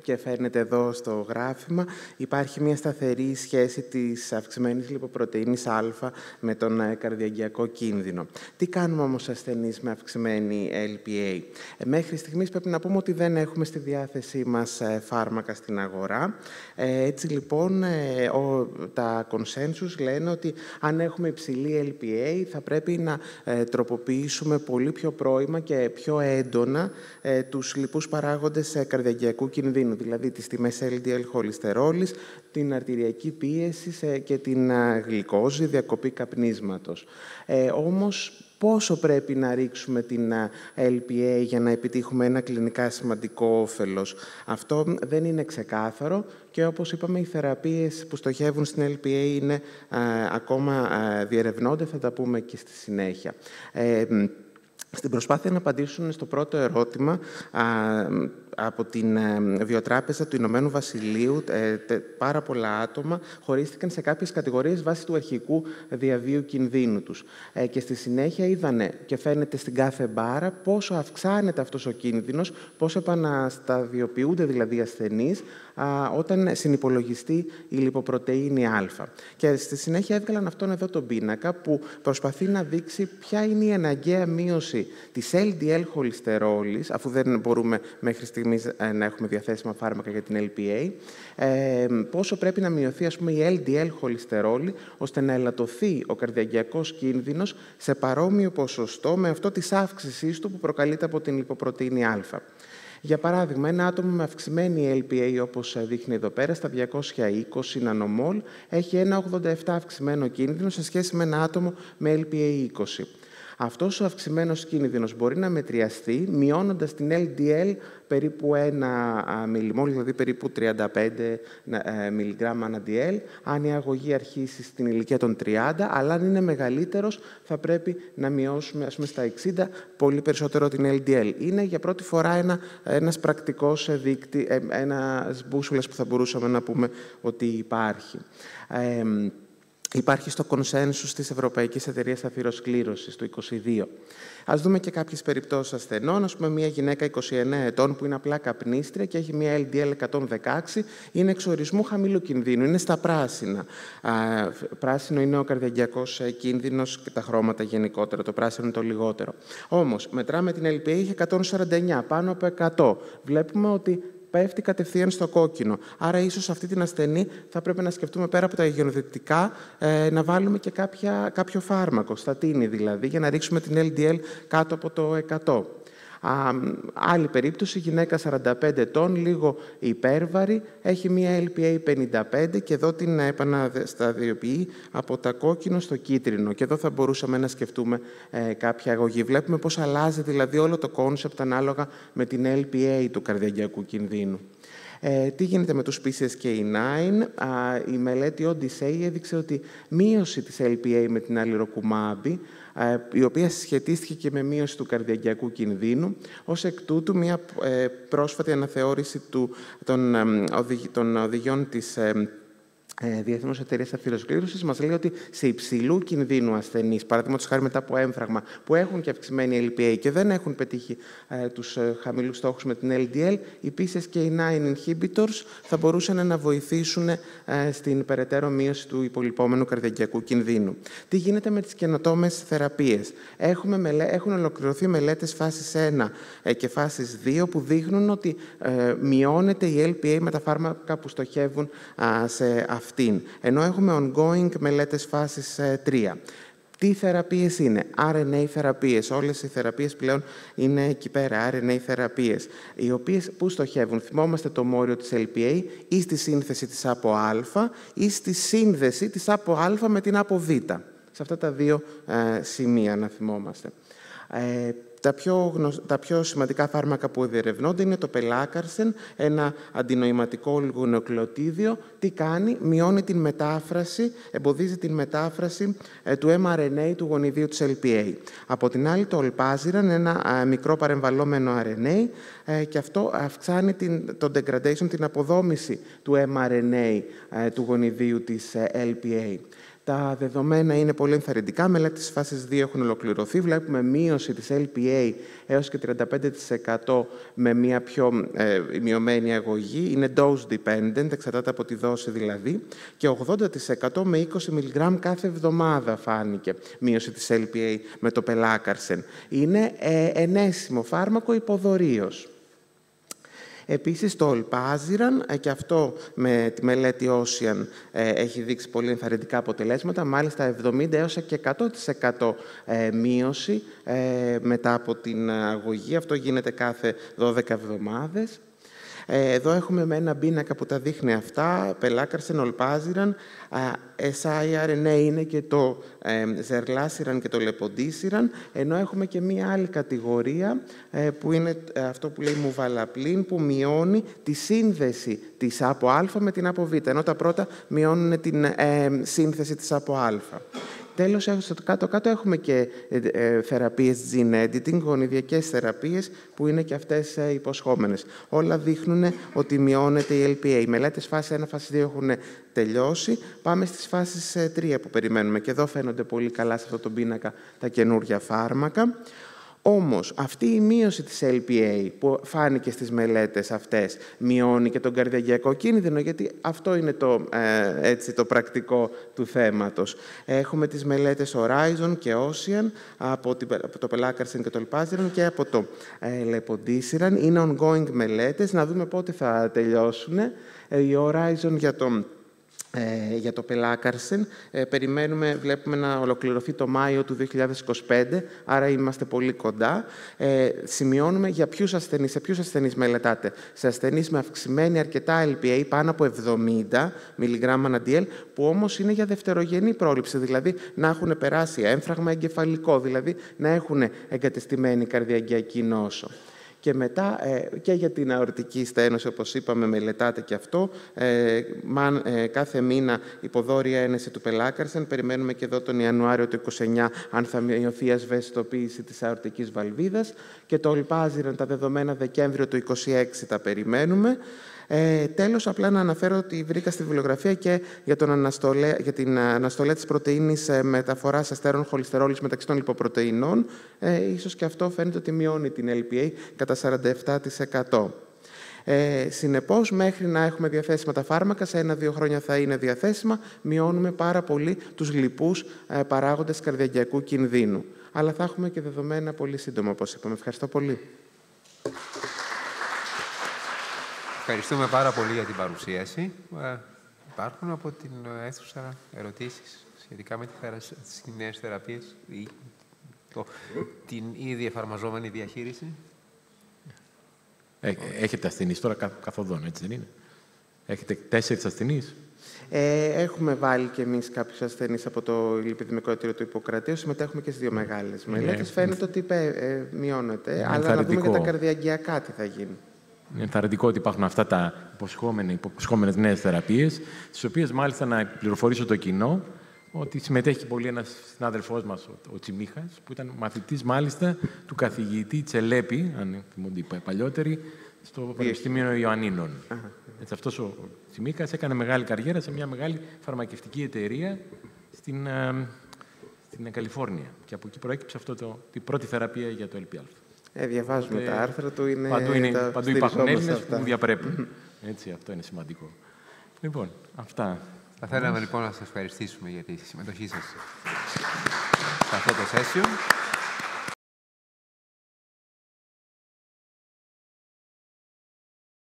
E: και φαίνεται εδώ στο γράφημα, υπάρχει μια σταθερή σχέση της αυξημένης λιποπρωτεΐνης Α με τον καρδιαγγειακό κίνδυνο. Τι κάνουμε όμως ασθενείς με αυξημένη LPA? Μέχρι στιγμής πρέπει να πούμε ότι δεν έχουμε στη διάθεσή μας φάρμακα στην αγορά. Έτσι λοιπόν, τα consensus λένε ότι αν έχουμε υψηλή LPA θα πρέπει να τροποποιήσουμε πολύ πιο πρώιμα και πιο έντονα τους λιπούς παράγοντες καρδιαγγειακού κινδύνου, δηλαδή τις τιμές LDL χολυστερόλης, την αρτηριακή πίεση και την γλυκόζη, διακοπή καπνίσματος. Όμως, πόσο πρέπει να ρίξουμε την LPA για να επιτύχουμε ένα κλινικά σημαντικό όφελος? Αυτό δεν είναι ξεκάθαρο και όπως είπαμε οι θεραπείες που στοχεύουν στην LPA είναι ακόμα διερευνώνται, θα τα πούμε και στη συνέχεια. Στην προσπάθεια να απαντήσουν στο πρώτο ερώτημα, από την Βιοτράπεζα του Ηνωμένου Βασιλείου, πάρα πολλά άτομα χωρίστηκαν σε κάποιες κατηγορίες βάσει του αρχικού διαβίου κινδύνου τους. Και στη συνέχεια είδανε, και φαίνεται στην κάθε μπάρα, πόσο αυξάνεται αυτός ο κίνδυνος, πόσο επανασταδιοποιούνται δηλαδή οι ασθενείς όταν συνυπολογιστεί η λιποπρωτεΐνη Α. Και στη συνέχεια έβγαλαν αυτόν εδώ τον πίνακα που προσπαθεί να δείξει ποια είναι η αναγκαία μείωση της LDL χολυστερόλης, αφού δεν μπορούμε μέχρι στιγμής να έχουμε διαθέσιμα φάρμακα για την LPA, πόσο πρέπει να μειωθεί, ας πούμε, η LDL χολυστερόλη, ώστε να ελαττωθεί ο καρδιαγγειακός κίνδυνος σε παρόμοιο ποσοστό με αυτό της αύξησής του που προκαλείται από την λιποπρωτεΐνη Α. Για παράδειγμα, ένα άτομο με αυξημένη LPA, όπως δείχνει εδώ πέρα, στα 220 νανομόλ, έχει ένα 87 αυξημένο κίνδυνο σε σχέση με ένα άτομο με LPA 20. Αυτός ο αυξημένος κίνδυνος μπορεί να μετριαστεί μειώνοντας την LDL περίπου 1 μιλιμόλ, δηλαδή περίπου 35 μιλιγκράμμα ανά DL, αν η αγωγή αρχίσει στην ηλικία των 30, αλλά αν είναι μεγαλύτερος θα πρέπει να μειώσουμε, ας πούμε, στα 60 πολύ περισσότερο την LDL. Είναι για πρώτη φορά ένας πρακτικός δείκτη, ένας μπούσουλας που θα μπορούσαμε να πούμε ότι υπάρχει. Υπάρχει στο consensus της Ευρωπαϊκής Εταιρείας Αθυροσκλήρωσης του 2022. Ας δούμε και κάποιες περιπτώσεις ασθενών. Ας πούμε, μια γυναίκα 29 ετών που είναι απλά καπνίστρια και έχει μια LDL 116, είναι εξορισμού χαμηλού κινδύνου, είναι στα πράσινα. Πράσινο είναι ο καρδιαγγειακός κίνδυνος και τα χρώματα γενικότερα, το πράσινο είναι το λιγότερο. Όμως, μετράμε την LPA, είχε 149, πάνω από 100. Βλέπουμε ότι πέφτει κατευθείαν στο κόκκινο. Άρα, ίσως αυτή την ασθενή θα πρέπει να σκεφτούμε πέρα από τα υγειοθετικά να βάλουμε και κάποιο φάρμακο, στατίνη δηλαδή, για να ρίξουμε την LDL κάτω από το 100. Άλλη περίπτωση, γυναίκα 45 ετών, λίγο υπέρβαρη, έχει μία LPA 55 και εδώ την επανασταδιοποιεί από τα κόκκινο στο κίτρινο. Και εδώ θα μπορούσαμε να σκεφτούμε κάποια αγωγή. Βλέπουμε πώς αλλάζει δηλαδή όλο το κόνσεπτ ανάλογα με την LPA του καρδιαγγειακού κινδύνου. Τι γίνεται με τους PCSK9? Η μελέτη Odyssey έδειξε ότι μείωση της LPA με την αλληροκουμάμπη, η οποία συσχετίστηκε και με μείωση του καρδιαγγειακού κινδύνου. Ως εκ τούτου, μια πρόσφατη αναθεώρηση των οδηγιών της Διεθνούς Εταιρείας Αθυροσκλήρωσης μας λέει ότι σε υψηλού κινδύνου ασθενείς, παραδείγματος χάρη μετά από έμφραγμα, που έχουν και αυξημένη LPA και δεν έχουν πετύχει τους χαμηλούς στόχους με την LDL, οι PCSK9 inhibitors θα μπορούσαν να βοηθήσουν στην περαιτέρω μείωση του υπολοιπόμενου καρδιαγγειακού κινδύνου. Τι γίνεται με τις καινοτόμες θεραπείες? Έχουν ολοκληρωθεί μελέτες φάσης 1 και φάσης 2 που δείχνουν ότι μειώνεται η LPA με τα φάρμακα που στοχεύουν σε αυτήν, ενώ έχουμε ongoing μελέτες φάσης 3. Τι θεραπείες είναι? RNA θεραπείες. Όλες οι θεραπείες πλέον είναι εκεί πέρα, RNA θεραπείες, οι οποίες που στοχεύουν? Θυμόμαστε το μόριο της LPA ή στη σύνθεση της ApoA ή στη σύνδεση της ApoA με την Apoβ. Σε αυτά τα δύο σημεία να θυμόμαστε. Τα πιο σημαντικά φάρμακα που διερευνώνται είναι το πελάκαρσεν, ένα αντινοηματικό ολιγονουκλεοτίδιο. Τι κάνει? Μειώνει την μετάφραση, εμποδίζει την μετάφραση του mRNA του γονιδίου της LPA. Από την άλλη, το ολπάζιραν, ένα μικρό παρεμβαλλόμενο RNA, και αυτό αυξάνει το degradation, την αποδόμηση του mRNA του γονιδίου της LPA. Τα δεδομένα είναι πολύ ενθαρρυντικά. Μελέτες της φάσης 2 έχουν ολοκληρωθεί. Βλέπουμε μείωση της LPA έως και 35% με μια πιο μειωμένη αγωγή. Είναι dose dependent, εξαρτάται από τη δόση δηλαδή. Και 80% με 20 mg κάθε εβδομάδα φάνηκε μείωση της LPA με το πελάκαρσεν. Είναι ενέσιμο φάρμακο υποδωρίως. Επίσης, το ολπάζιραν, και αυτό με τη μελέτη Ocean έχει δείξει πολύ ενθαρρυντικά αποτελέσματα, μάλιστα 70% έως και 100% μείωση μετά από την αγωγή. Αυτό γίνεται κάθε 12 εβδομάδες. Εδώ έχουμε με ένα πίνακα που τα δείχνει αυτά, πελάκαρσεν, ολπάζιραν, siRNA είναι και το ζερλάσιραν και το λεποντίσιραν, ενώ έχουμε και μία άλλη κατηγορία που είναι αυτό που λέει μουβαλαπλίν, που μειώνει τη σύνδεση της ApoA με την Apoβ, ενώ τα πρώτα μειώνουν την σύνθεση της ApoA. Τέλος, στο κάτω-κάτω έχουμε και θεραπείες gene editing, γονιδιακές θεραπείες, που είναι και αυτές υποσχόμενες. Όλα δείχνουν ότι μειώνεται η LPA. Οι μελέτες φάση 1, φάση 2 έχουν τελειώσει. Πάμε στις φάσεις 3 που περιμένουμε. Και εδώ φαίνονται πολύ καλά σε αυτό το πίνακα τα καινούργια φάρμακα. Όμως, αυτή η μείωση της LPA που φάνηκε στις μελέτες αυτές μειώνει και τον καρδιαγγειακό κίνδυνο, γιατί αυτό είναι το πρακτικό του θέματος. Έχουμε τις μελέτες Horizon και Ocean από το πελάκαρσεν και το ολπάζιραν και από το λεποντίσιραν. Είναι ongoing μελέτες, να δούμε πότε θα τελειώσουν. Η Horizon για το πελάκαρσεν βλέπουμε να ολοκληρωθεί το Μάιο του 2025, άρα είμαστε πολύ κοντά. Σημειώνουμε σε ποιους ασθενείς μελετάτε? Σε ασθενείς με αυξημένη αρκετά LPA, πάνω από 70 mg/dl, που όμως είναι για δευτερογενή πρόληψη, δηλαδή να έχουν περάσει έμφραγμα εγκεφαλικό, δηλαδή να έχουν εγκατεστημένη καρδιαγγειακή νόσο. Και μετά και για την αορτική στένωση, όπως είπαμε, μελετάτε και αυτό. Κάθε μήνα υποδόρια ένεση του πελάκαρσεν. Περιμένουμε και εδώ τον Ιανουάριο του 2029 αν θα μειωθεί η ασβεστοποίηση της αορτικής βαλβίδας. Και το ολπάζιραν τα δεδομένα Δεκέμβριο του 2026 τα περιμένουμε. Τέλος, απλά να αναφέρω ότι βρήκα στη βιβλιογραφία και για την αναστολή της πρωτεΐνης μεταφοράς αστέρων χολυστερόλης μεταξύ των λιποπρωτεϊνών. Ίσως και αυτό φαίνεται ότι μειώνει την LPA κατά 47%. Συνεπώς, μέχρι να έχουμε διαθέσιμα τα φάρμακα, σε 1-2 χρόνια θα είναι διαθέσιμα, μειώνουμε πάρα πολύ τους λοιπούς παράγοντες καρδιαγγειακού κινδύνου. Αλλά θα έχουμε και δεδομένα πολύ σύντομα, όπως είπαμε. Ευχαριστώ πολύ.
A: Ευχαριστούμε πάρα πολύ για την παρουσίαση. Υπάρχουν από την αίθουσα ερωτήσεις σχετικά με τις νέες θεραπείες ή την ήδη εφαρμοζόμενη διαχείριση?
B: Έχετε ασθενείς τώρα καθοδόν, έτσι δεν είναι? Έχετε 4 ασθενείς?
E: Έχουμε βάλει και εμείς κάποιους ασθενείς από το λιπιδημικό αιτήριο του Ιπποκρατίου. Συμμετέχουμε και στις 2 μεγάλες μελέτες. Φαίνεται ότι μειώνεται, αλλά να δούμε για τα καρδιαγγειακά τι θα γίνει.
B: Είναι ενθαρρυντικό ότι υπάρχουν αυτά τα υποσχόμενες νέες θεραπείες, τις οποίες μάλιστα να πληροφορήσω το κοινό ότι συμμετέχει πολύ ένας συνάδελφός μας, ο Τσιμίχας, που ήταν μαθητής μάλιστα του καθηγητή Τσελέπη, αν θυμούνται οι παλιότεροι, στο Πανεπιστήμιο Ιωαννίνων. Έτσι, αυτός ο Τσιμίκας έκανε μεγάλη καριέρα σε μια μεγάλη φαρμακευτική εταιρεία στην Καλιφόρνια. Και από εκεί προέκυψε η πρώτη θεραπεία για το LPα.
E: Διαβάζουμε τα άρθρα του,
B: παντού υπάρχουν Έλληνες που διαπρέπουν. Έτσι, αυτό είναι σημαντικό. Λοιπόν, αυτά.
A: Θα θέλαμε λοιπόν να σας ευχαριστήσουμε για τη συμμετοχή σας σε αυτό το session.